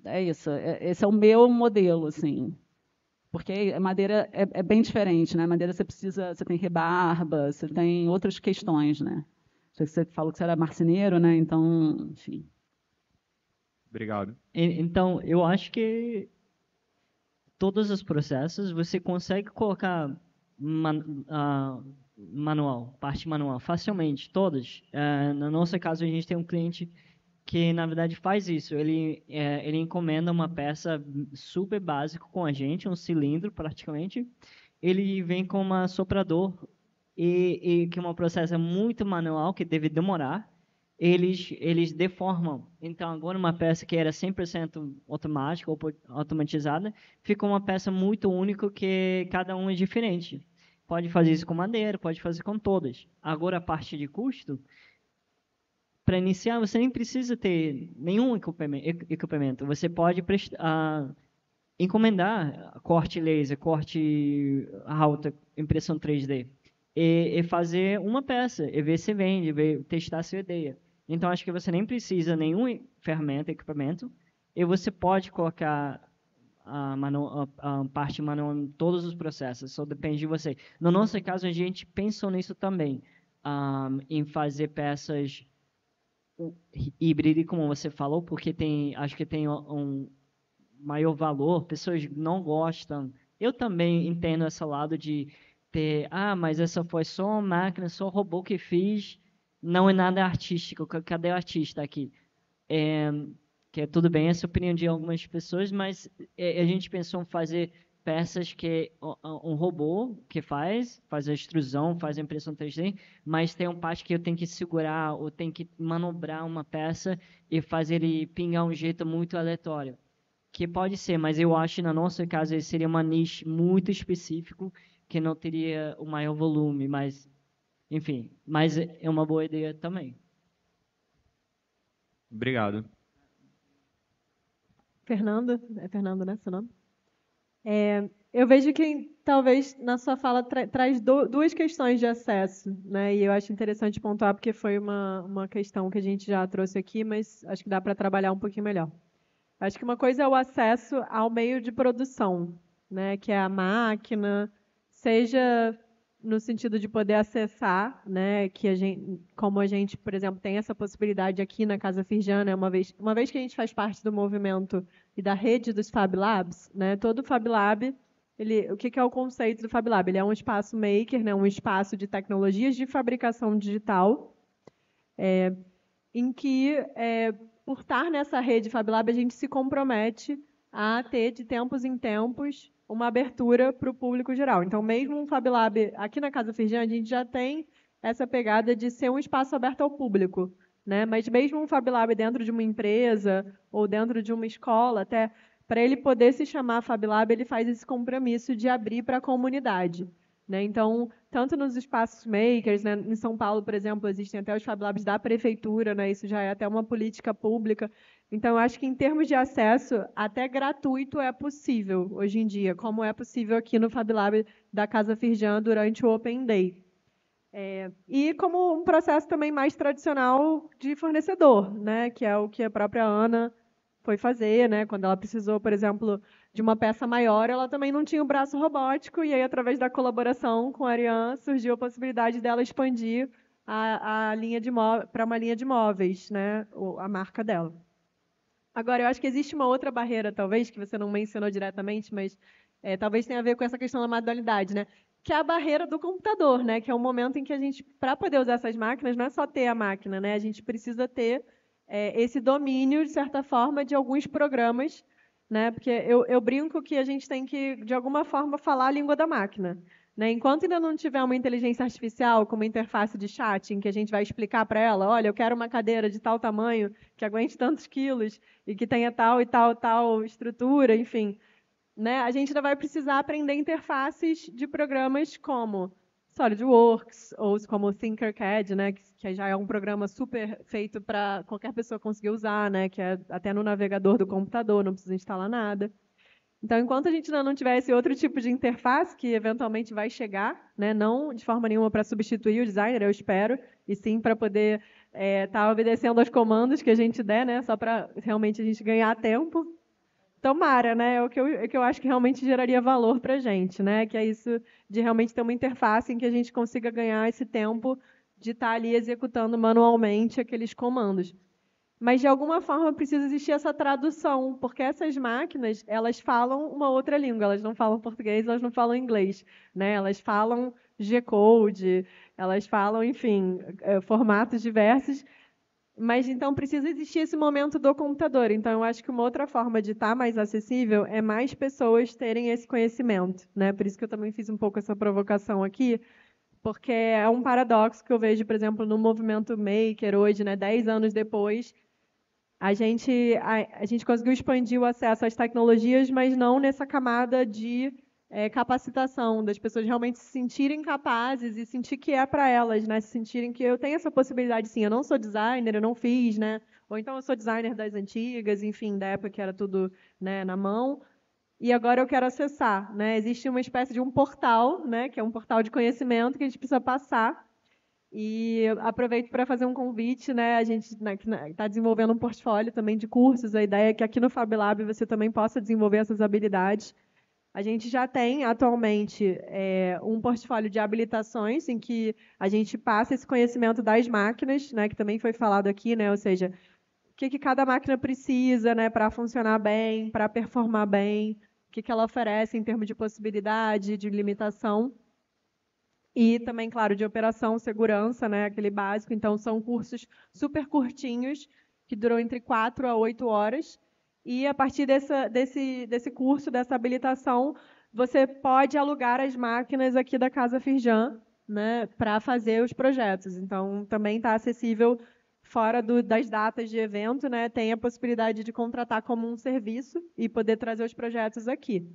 é isso. Esse é o meu modelo, assim. Porque a madeira é bem diferente, né? A madeira você tem rebarba, você tem outras questões, né? Você falou que você era marceneiro, né? Então, enfim. Obrigado. Então, eu acho que todos os processos você consegue colocar manual, parte manual, facilmente, todos. No nosso caso, a gente tem um cliente que, na verdade, faz isso. Ele encomenda uma peça super básica com a gente, um cilindro, praticamente. Ele vem com uma soprador e que é um processo muito manual, que deve demorar. Eles deformam. Então, agora uma peça que era 100% automática ou automatizada, ficou uma peça muito única que cada um é diferente. Pode fazer isso com madeira, pode fazer com todas. Agora, a parte de custo, para iniciar, você nem precisa ter nenhum equipamento. Você pode encomendar corte laser, corte alta, impressão 3D, e fazer uma peça, e ver se vende, testar se ideia. Então, acho que você nem precisa nenhum ferramenta, equipamento, e você pode colocar a parte manual em todos os processos, só depende de você. No nosso caso, a gente pensou nisso também, em fazer peças híbrido, como você falou, porque acho que tem um maior valor, pessoas não gostam. Eu também entendo esse lado de ter, mas essa foi só uma máquina, só um robô que fiz, não é nada artístico, cadê o artista aqui? Que é tudo bem, essa é a opinião de algumas pessoas, mas a gente pensou em fazer peças que um robô que faz a extrusão, faz a impressão 3D, mas tem um parte que eu tenho que segurar ou tenho que manobrar uma peça e fazer ele pingar um jeito muito aleatório. Que pode ser, mas eu acho que no nosso caso ele seria uma niche muito específico que não teria o maior volume, mas enfim, mas é uma boa ideia também. Obrigado. Fernando, é Fernando, né, seu nome? Eu vejo que talvez na sua fala traz duas questões de acesso, né? E eu acho interessante pontuar porque foi uma questão que a gente já trouxe aqui, mas acho que dá para trabalhar um pouquinho melhor. Acho que uma coisa é o acesso ao meio de produção, né? Que é a máquina, seja no sentido de poder acessar, né? Que a gente, como a gente, por exemplo, tem essa possibilidade aqui na Casa Firjan, né? Uma vez que a gente faz parte do movimento e da rede dos Fab Labs, né? Todo Fab Lab o que é o conceito do Fab Lab? Ele é um espaço maker, né, um espaço de tecnologias de fabricação digital, em que, por estar nessa rede Fab Lab, a gente se compromete a ter, de tempos em tempos, uma abertura para o público geral. Então, mesmo um Fab Lab aqui na Casa Firjan, a gente já tem essa pegada de ser um espaço aberto ao público, né? Mas mesmo um Fab Lab dentro de uma empresa ou dentro de uma escola, até para ele poder se chamar Fab Lab, ele faz esse compromisso de abrir para a comunidade, né? Então, tanto nos espaços makers, né? Em São Paulo, por exemplo, existem até os Fab Labs da prefeitura, né? Isso já é até uma política pública. Então, eu acho que em termos de acesso, até gratuito é possível hoje em dia, como é possível aqui no Fab Lab da Casa Firjan durante o Open Day. E como um processo também mais tradicional de fornecedor, né? Que é o que a própria Ana foi fazer, né? Quando ela precisou, por exemplo, de uma peça maior, ela também não tinha o braço robótico, e aí, através da colaboração com a Ariane, surgiu a possibilidade dela expandir a linha para uma linha de móveis, né? A marca dela. Agora, eu acho que existe uma outra barreira, talvez, que você não mencionou diretamente, mas talvez tenha a ver com essa questão da modalidade, né? Que é a barreira do computador, né? Que é o momento em que a gente, para poder usar essas máquinas, não é só ter a máquina, né? A gente precisa ter esse domínio, de certa forma, de alguns programas, né? Porque eu brinco que a gente tem que, de alguma forma, falar a língua da máquina, né? Enquanto ainda não tiver uma inteligência artificial com uma interface de chat em que a gente vai explicar para ela, olha, eu quero uma cadeira de tal tamanho, que aguente tantos quilos e que tenha tal e tal estrutura, enfim, né? A gente ainda vai precisar aprender interfaces de programas como SolidWorks ou como o Tinkercad, né, que já é um programa super feito para qualquer pessoa conseguir usar, né, que é até no navegador do computador, não precisa instalar nada. Então, enquanto a gente ainda não tiver esse outro tipo de interface, que eventualmente vai chegar, né, não de forma nenhuma para substituir o designer, eu espero, e sim para poder estar obedecendo aos comandos que a gente der, né, só para realmente a gente ganhar tempo. Tomara, né? É o que eu acho que realmente geraria valor para a gente, né? Que é isso de realmente ter uma interface em que a gente consiga ganhar esse tempo de estar ali executando manualmente aqueles comandos. Mas, de alguma forma, precisa existir essa tradução, porque essas máquinas, elas falam uma outra língua, elas não falam português, elas não falam inglês, né? Elas falam G-code, elas falam, enfim, formatos diversos, mas então precisa existir esse momento do computador. Então, eu acho que uma outra forma de estar mais acessível é mais pessoas terem esse conhecimento, né? Por isso que eu também fiz um pouco essa provocação aqui, porque é um paradoxo que eu vejo, por exemplo, no movimento maker hoje, né? 10 anos depois, a gente conseguiu expandir o acesso às tecnologias, mas não nessa camada de capacitação, das pessoas realmente se sentirem capazes e sentir que é para elas, né? Se sentirem que eu tenho essa possibilidade, sim, eu não sou designer, eu não fiz, né? Ou então eu sou designer das antigas, enfim, da época que era tudo, né, na mão, e agora eu quero acessar, né? Existe uma espécie de um portal, né, que é um portal de conhecimento que a gente precisa passar. E eu aproveito para fazer um convite, né? A gente está desenvolvendo um portfólio também de cursos. A ideia é que aqui no Fab Lab você também possa desenvolver essas habilidades. A gente já tem, atualmente, um portfólio de habilitações em que a gente passa esse conhecimento das máquinas, né, que também foi falado aqui, né, ou seja, o que cada máquina precisa, né, para funcionar bem, para performar bem, o que ela oferece em termos de possibilidade, de limitação. E também, claro, de operação, segurança, né, aquele básico. Então, são cursos super curtinhos, que duram entre 4 a 8 horas. E, a partir desse curso, dessa habilitação, você pode alugar as máquinas aqui da Casa Firjan, né, para fazer os projetos. Então, também está acessível fora das datas de evento, né, tem a possibilidade de contratar como um serviço e poder trazer os projetos aqui.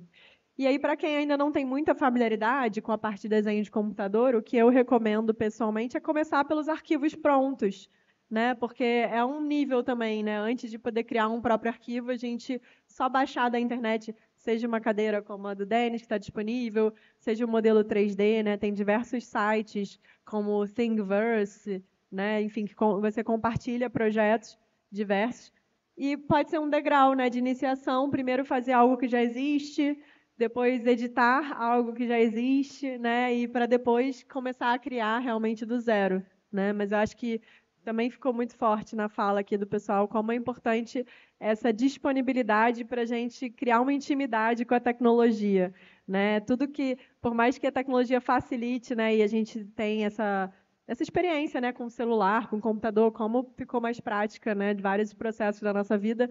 E aí, para quem ainda não tem muita familiaridade com a parte de desenho de computador, o que eu recomendo pessoalmente é começar pelos arquivos prontos, né? Porque é um nível também, né? Antes de poder criar um próprio arquivo, a gente só baixar da internet seja uma cadeira como a do Denis, que está disponível, seja um modelo 3D, né? Tem diversos sites como o Thingiverse, né? Enfim, que você compartilha projetos diversos. E pode ser um degrau, né, de iniciação, primeiro fazer algo que já existe, depois editar algo que já existe, né, e para depois começar a criar realmente do zero, né? Mas eu acho que também ficou muito forte na fala aqui do pessoal como é importante essa disponibilidade para a gente criar uma intimidade com a tecnologia, né? Tudo que, por mais que a tecnologia facilite, né, e a gente tem essa experiência, né, com o celular, com o computador, como ficou mais prática, né, de vários processos da nossa vida,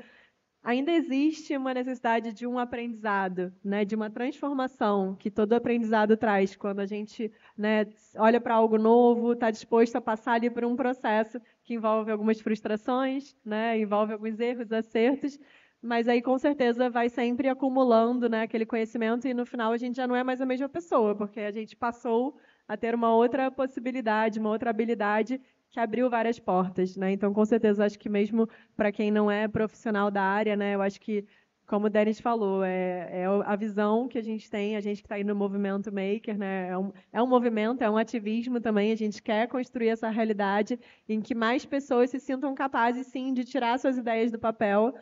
ainda existe uma necessidade de um aprendizado, né, de uma transformação que todo aprendizado traz quando a gente, né, olha para algo novo, está disposto a passar ali por um processo que envolve algumas frustrações, né, envolve alguns erros, acertos, mas aí com certeza vai sempre acumulando, né, aquele conhecimento e no final a gente já não é mais a mesma pessoa, porque a gente passou a ter uma outra possibilidade, uma outra habilidade que abriu várias portas, né? Então, com certeza, acho que mesmo para quem não é profissional da área, né, eu acho que, como o Denis falou, é a visão que a gente tem, a gente que está aí no movimento maker, né, é um movimento, é um ativismo também, a gente quer construir essa realidade em que mais pessoas se sintam capazes, sim, de tirar suas ideias do papel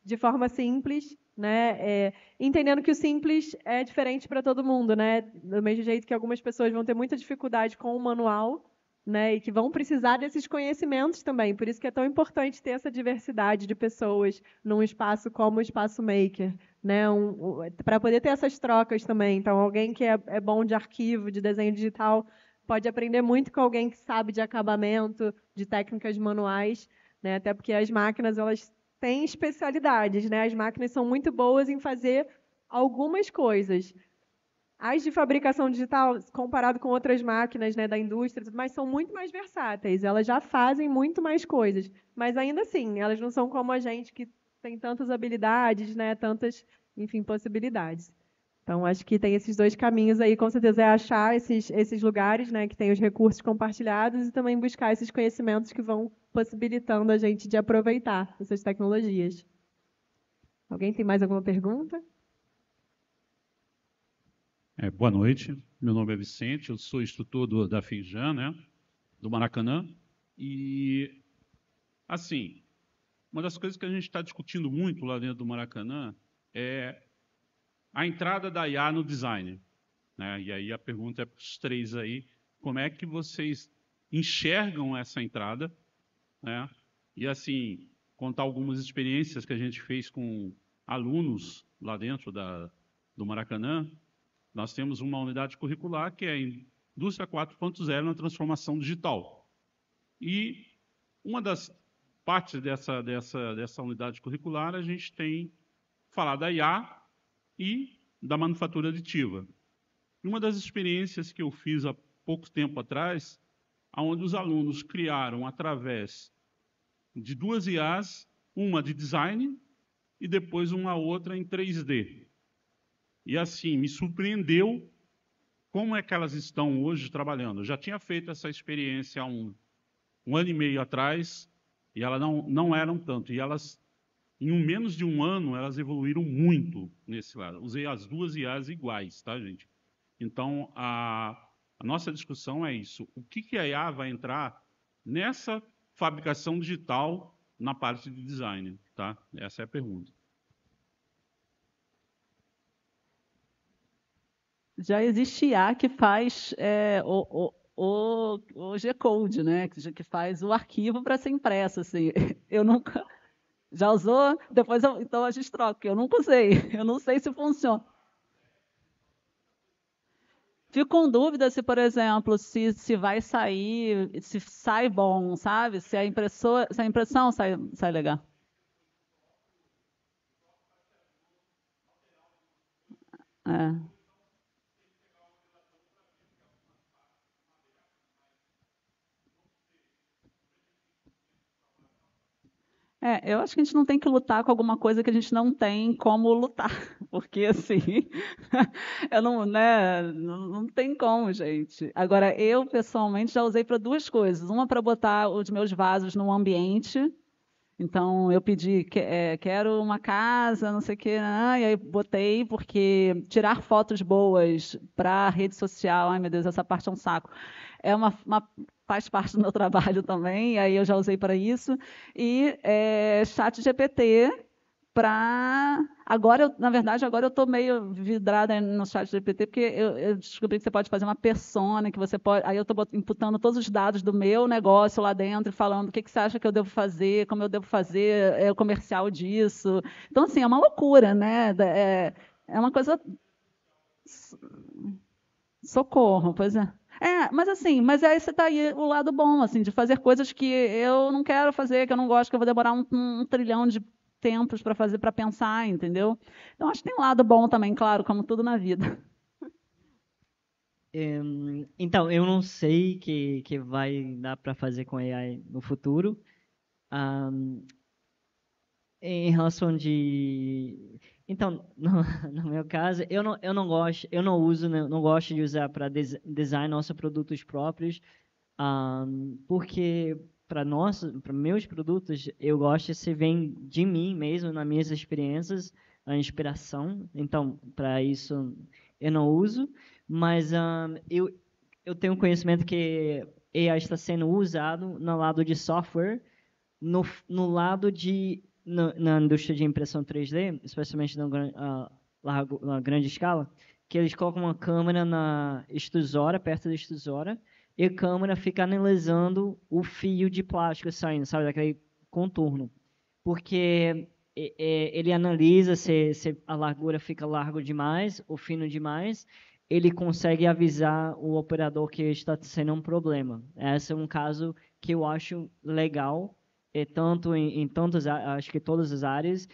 de forma simples, né, entendendo que o simples é diferente para todo mundo, né, do mesmo jeito que algumas pessoas vão ter muita dificuldade com o manual, né, e que vão precisar desses conhecimentos também. Por isso que é tão importante ter essa diversidade de pessoas num espaço como o Espaço Maker, né, para poder ter essas trocas também. Então, alguém que é bom de arquivo, de desenho digital, pode aprender muito com alguém que sabe de acabamento, de técnicas manuais, né, até porque as máquinas, elas têm especialidades, né? As máquinas são muito boas em fazer algumas coisas. As de fabricação digital, comparado com outras máquinas, né, da indústria, mas são muito mais versáteis. Elas já fazem muito mais coisas. Mas ainda assim, elas não são como a gente que tem tantas habilidades, né, tantas, enfim, possibilidades. Então, acho que tem esses dois caminhos aí, com certeza, é achar esses lugares, né, que tem os recursos compartilhados e também buscar esses conhecimentos que vão possibilitando a gente de aproveitar essas tecnologias. Alguém tem mais alguma pergunta? Boa noite, meu nome é Vicente, eu sou instrutor da Finjan, né, do Maracanã, e, assim, uma das coisas que a gente está discutindo muito lá dentro do Maracanã é a entrada da IA no design, né, e aí a pergunta é para os três aí, como é que vocês enxergam essa entrada, né, e, assim, contar algumas experiências que a gente fez com alunos lá dentro do Maracanã. Nós temos uma unidade curricular que é a Indústria 4.0 na transformação digital. E uma das partes dessa unidade curricular, a gente tem falado da IA e da manufatura aditiva. E uma das experiências que eu fiz há pouco tempo atrás, onde os alunos criaram, através de duas IAs, uma de design e depois uma outra em 3D. E, assim, me surpreendeu como é que elas estão hoje trabalhando. Eu já tinha feito essa experiência há um ano e meio atrás, e elas não eram tanto. E elas, em menos de um ano, elas evoluíram muito nesse lado. Usei as duas IAs iguais, tá, gente? Então, a nossa discussão é isso. O que a IA vai entrar nessa fabricação digital na parte de design, tá? Essa é a pergunta. Já existe IA que faz o G-Code, né? Que faz o arquivo para ser impresso. Assim. Eu nunca. Já usou? Depois então a gente troca. Eu nunca usei. Eu não sei se funciona. Fico com dúvida se, por exemplo, se vai sair, se sai bom, sabe? Se a impressão sai legal. Eu acho que a gente não tem que lutar com alguma coisa que a gente não tem como lutar, porque assim, eu não, né, não tem como, gente. Agora, eu pessoalmente já usei para duas coisas. Uma para botar os meus vasos num ambiente Então, eu pedi, quero uma casa, não sei o quê, e aí botei, porque tirar fotos boas para a rede social, ai meu Deus, essa parte é um saco. Faz parte do meu trabalho também, e aí eu já usei para isso. E chat GPT para... na verdade, agora eu estou meio vidrada no chat GPT, porque eu descobri que você pode fazer uma persona, que você pode... Aí eu estou imputando todos os dados do meu negócio lá dentro, e falando o que você acha que eu devo fazer, como eu devo fazer o comercial disso. Então, assim, é uma loucura, né? É uma coisa... Socorro, pois é. Mas assim, mas aí você está aí o lado bom, assim, de fazer coisas que eu não quero fazer, que eu não gosto, que eu vou demorar um trilhão de tempos para fazer, para pensar, entendeu? Então, acho que tem um lado bom também, claro, como tudo na vida. Então, eu não sei que vai dar para fazer com AI no futuro. Em relação de... Então, no meu caso, eu não gosto, eu não uso, não gosto de usar para design nossos produtos próprios, porque para meus produtos, eu gosto se vem de mim mesmo, nas minhas experiências, a inspiração. Então, para isso, eu não uso, mas eu tenho conhecimento que AI está sendo usado no lado de software, no lado de na indústria de impressão 3D, especialmente na grande escala, que eles colocam uma câmera na extrusora, perto da extrusora, e a câmera fica analisando o fio de plástico saindo, sabe, daquele contorno. Porque ele analisa se a largura fica largo demais ou fino demais, ele consegue avisar o operador que está sendo um problema. Esse é um caso que eu acho legal, tanto acho que todas as áreas,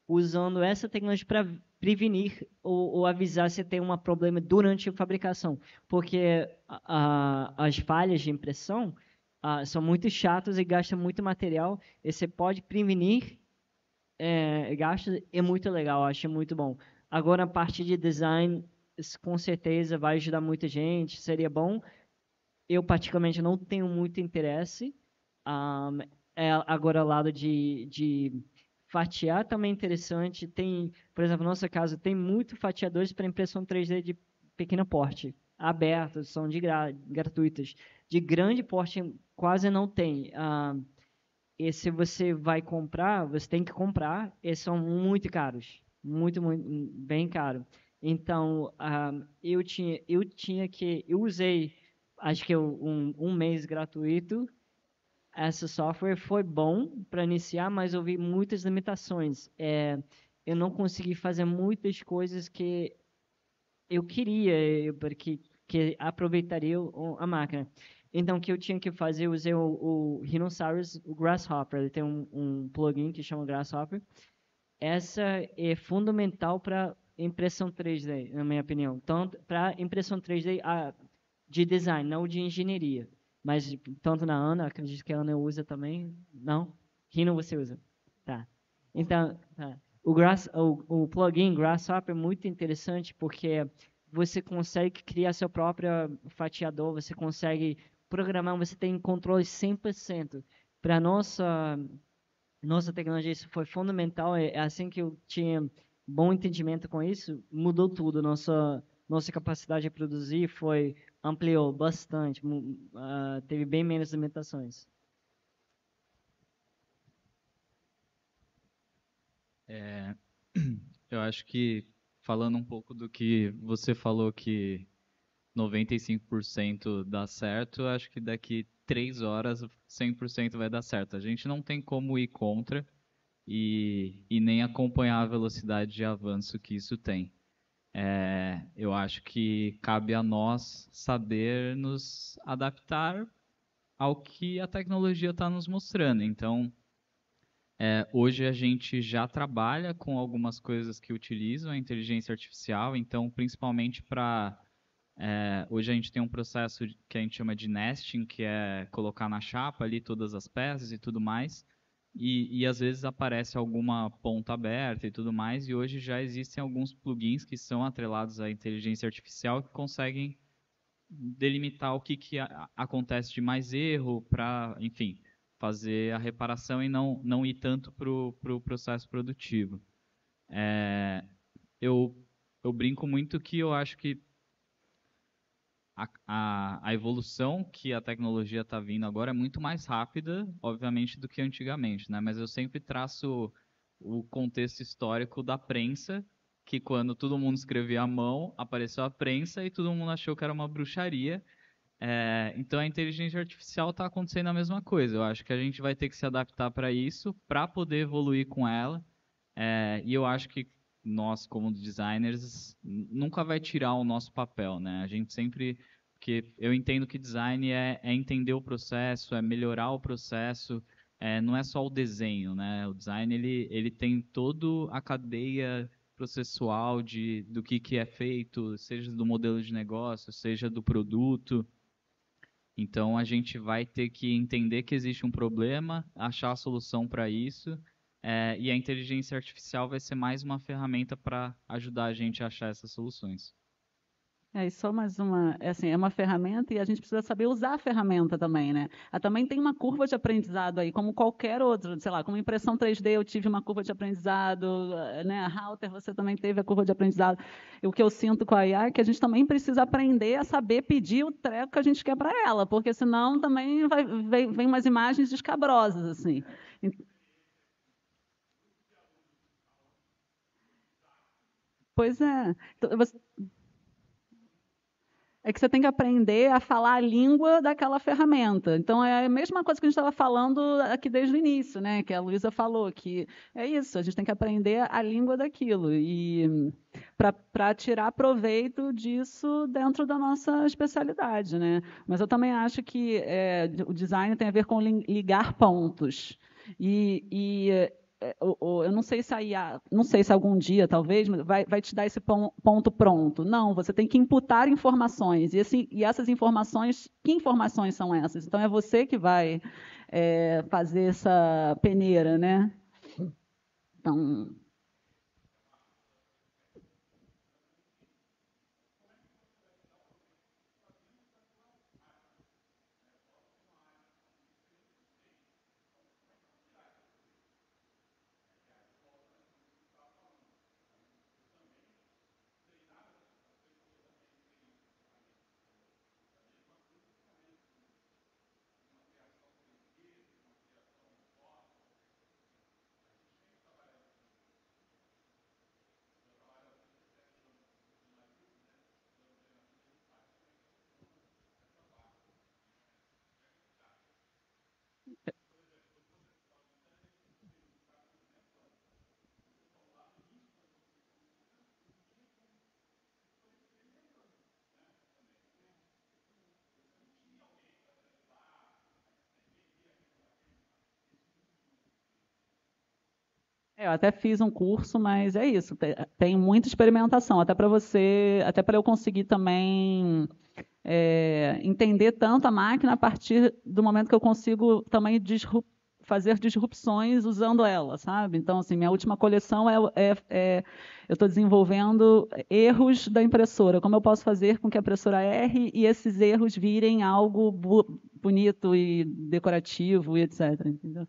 usando essa tecnologia para prevenir ou avisar se tem um problema durante a fabricação, porque as falhas de impressão são muito chatas e gastam muito material, e você pode prevenir gastos, é muito legal, acho muito bom. Agora, a parte de design, com certeza vai ajudar muita gente, seria bom. Eu, particularmente, não tenho muito interesse. Agora, o lado de fatiar também é interessante. Tem, por exemplo, no nosso caso, tem muito fatiadores para impressão 3D de pequeno porte, abertos, são gratuitas. De grande porte, quase não tem. E se você vai comprar, você tem que comprar, eles são muito caros, muito, muito, bem caro. Então, eu usei, acho que um mês gratuito. Esse software foi bom para iniciar, mas eu vi muitas limitações. Eu não consegui fazer muitas coisas que eu queria, porque que aproveitaria a máquina. Então, o que eu tinha que fazer, eu usei o Rhinoceros, o Grasshopper. Ele tem um plugin que chama Grasshopper. Essa é fundamental para impressão 3D, na minha opinião. Tanto para impressão 3D de design, não de engenharia. Mas tanto na Ana, acredito que a Ana usa também. Não? Rhino você usa. Tá. Então, tá. O plugin Grasshopper é muito interessante porque você consegue criar seu próprio fatiador, você consegue programar, você tem controle 100%. Para nossa tecnologia, isso foi fundamental. É assim que eu tinha bom entendimento com isso, mudou tudo. Nossa capacidade de produzir ampliou bastante, teve bem menos limitações. Eu acho que, falando um pouco do que você falou, que 95% dá certo, eu acho que daqui 3 horas 100% vai dar certo. A gente não tem como ir contra e nem acompanhar a velocidade de avanço que isso tem. Eu acho que cabe a nós saber nos adaptar ao que a tecnologia está nos mostrando. Então, hoje a gente já trabalha com algumas coisas que utilizam a inteligência artificial, então, principalmente para... hoje a gente tem um processo que a gente chama de nesting, que é colocar na chapa ali todas as peças e tudo mais, e às vezes aparece alguma ponta aberta e tudo mais, e hoje já existem alguns plugins que são atrelados à inteligência artificial que conseguem delimitar o que acontece de mais erro, para, enfim, fazer a reparação e não ir tanto para o processo produtivo. Eu brinco muito que eu acho que a evolução que a tecnologia está vindo agora é muito mais rápida, obviamente, do que antigamente, né? Mas eu sempre traço o contexto histórico da prensa, que quando todo mundo escrevia à mão, apareceu a prensa e todo mundo achou que era uma bruxaria. Então a inteligência artificial está acontecendo a mesma coisa. Eu acho que a gente vai ter que se adaptar para isso, para poder evoluir com ela. E eu acho que nós, como designers, nunca vai tirar o nosso papel, né? A gente sempre... Porque eu entendo que design é entender o processo, é melhorar o processo, não é só o desenho, né? O design, ele tem toda a cadeia processual do que é feito, seja do modelo de negócio, seja do produto. Então, a gente vai ter que entender que existe um problema, achar a solução para isso, e a inteligência artificial vai ser mais uma ferramenta para ajudar a gente a achar essas soluções. E só mais uma, assim, é uma ferramenta e a gente precisa saber usar a ferramenta também, né? Também tem uma curva de aprendizado aí, como qualquer outro, sei lá, como impressão 3D eu tive uma curva de aprendizado, né? A Router você também teve a curva de aprendizado. E o que eu sinto com a IA é que a gente também precisa aprender a saber pedir o treco que a gente quer para ela, porque senão também vem umas imagens escabrosas, assim. Pois é. Então, é que você tem que aprender a falar a língua daquela ferramenta. Então, é a mesma coisa que a gente estava falando aqui desde o início, né? Que a Luísa falou, que é isso, a gente tem que aprender a língua daquilo. E para tirar proveito disso dentro da nossa especialidade, né? Mas eu também acho que o design tem a ver com ligar pontos. Eu não sei se a IA, não sei se algum dia, talvez, vai te dar esse ponto pronto. Não, você tem que imputar informações. E essas informações, que informações são essas? Então, é você que vai fazer essa peneira, né? Então... Eu até fiz um curso, mas é isso, tem muita experimentação, até para eu conseguir também entender tanto a máquina a partir do momento que eu consigo também fazer disrupções usando ela, sabe? Então, assim, minha última coleção eu estou desenvolvendo erros da impressora, como eu posso fazer com que a impressora erre e esses erros virem algo bonito e decorativo e etc. Entendeu?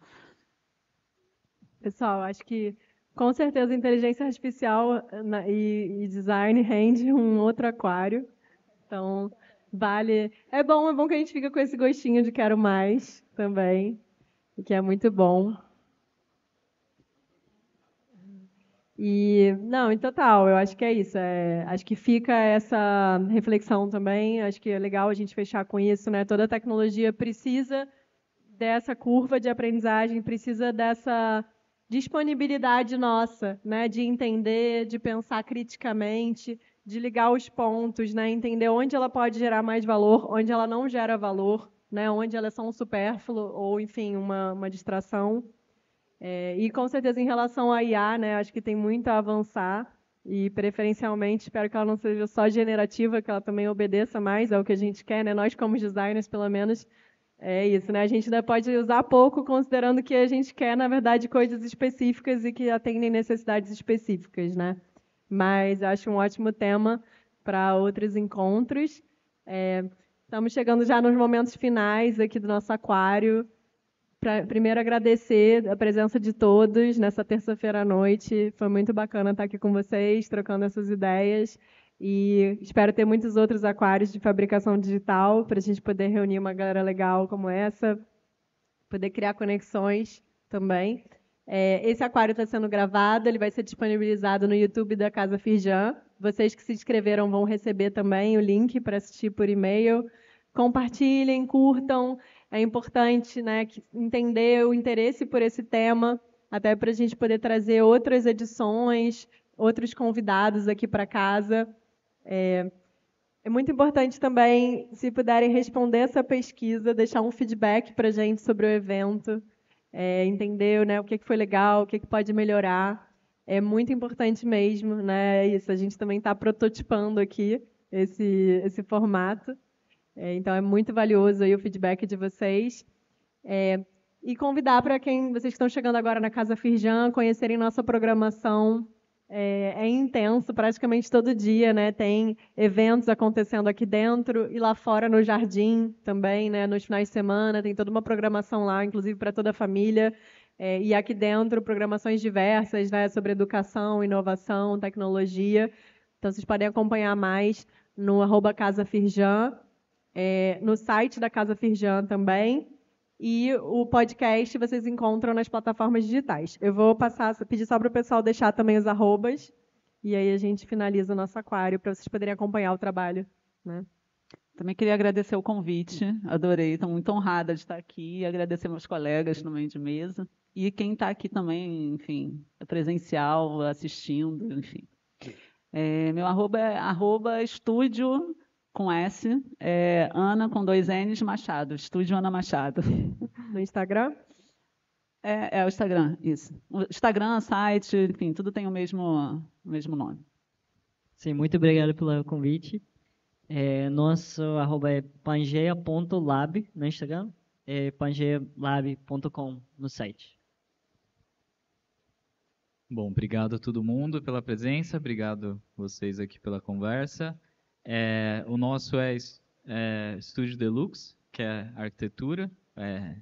Pessoal, acho que com certeza inteligência artificial e design rende um outro aquário. Então, vale. É bom que a gente fica com esse gostinho de quero mais também, que é muito bom. Não, em total, eu acho que é isso. Acho que fica essa reflexão também. Acho que é legal a gente fechar com isso, né? Toda tecnologia precisa dessa curva de aprendizagem, precisa dessa disponibilidade nossa, né, de entender, de pensar criticamente, de ligar os pontos, né, entender onde ela pode gerar mais valor, onde ela não gera valor, né, onde ela é só um supérfluo ou, enfim, uma distração. E com certeza em relação à IA, né, acho que tem muito a avançar e preferencialmente espero que ela não seja só generativa, que ela também obedeça mais ao que a gente quer, né, nós como designers pelo menos. É isso, né? A gente ainda pode usar pouco, considerando que a gente quer, na verdade, coisas específicas e que atendem necessidades específicas, né? Mas acho um ótimo tema para outros encontros. Estamos chegando já nos momentos finais aqui do nosso aquário. primeiro agradecer a presença de todos nessa terça-feira à noite. Foi muito bacana estar aqui com vocês, trocando essas ideias. E espero ter muitos outros aquários de fabricação digital para a gente poder reunir uma galera legal como essa, poder criar conexões também. Esse aquário está sendo gravado, ele vai ser disponibilizado no YouTube da Casa Firjan. Vocês que se inscreveram vão receber também o link para assistir por e-mail. Compartilhem, curtam. É importante, né, entender o interesse por esse tema, até para a gente poder trazer outras edições, outros convidados aqui para casa. É muito importante também, se puderem responder essa pesquisa, deixar um feedback para a gente sobre o evento, entender, né, o que foi legal, o que pode melhorar. É muito importante mesmo, né? Isso, a gente também está prototipando aqui esse formato. Então, é muito valioso aí o feedback de vocês. E convidar para vocês que estão chegando agora na Casa Firjan, conhecerem nossa programação. É intenso, praticamente todo dia, né? Tem eventos acontecendo aqui dentro e lá fora no jardim também, né? Nos finais de semana, tem toda uma programação lá, inclusive para toda a família. E aqui dentro, programações diversas, né? Sobre educação, inovação, tecnologia. Então, vocês podem acompanhar mais no @CasaFirjan. No site da Casa Firjan também, e o podcast vocês encontram nas plataformas digitais. Eu vou pedir só para o pessoal deixar também os arrobas, e aí a gente finaliza o nosso aquário, para vocês poderem acompanhar o trabalho. Né? Também queria agradecer o convite, adorei, estou muito honrada de estar aqui, agradecer meus colegas no meio de mesa, e quem está aqui também, enfim, presencial, assistindo, enfim. Meu arroba é @estúdio, com S, Ana com 2 N's Machado, Estúdio Ana Machado. No Instagram? É o Instagram, isso. O Instagram, site, enfim, tudo tem o mesmo nome. Sim, muito obrigado pelo convite. Nosso arroba é pangeia.lab no Instagram, pangealab.com no site. Bom, obrigado a todo mundo pela presença, obrigado vocês aqui pela conversa. O nosso é Estúdio Deluxe, que é arquitetura,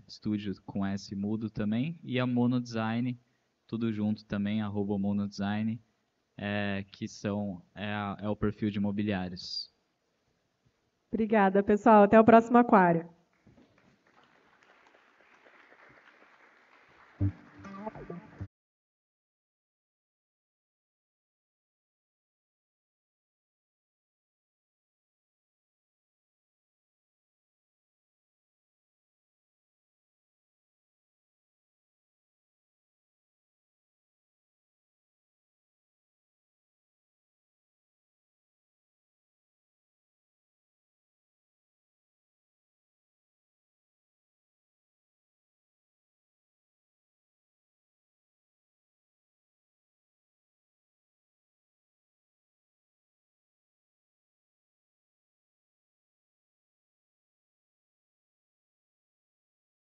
estúdio com S mudo também, e a Monodesign, tudo junto também, @monodesign, que é o perfil de imobiliários. Obrigada, pessoal. Até o próximo aquário.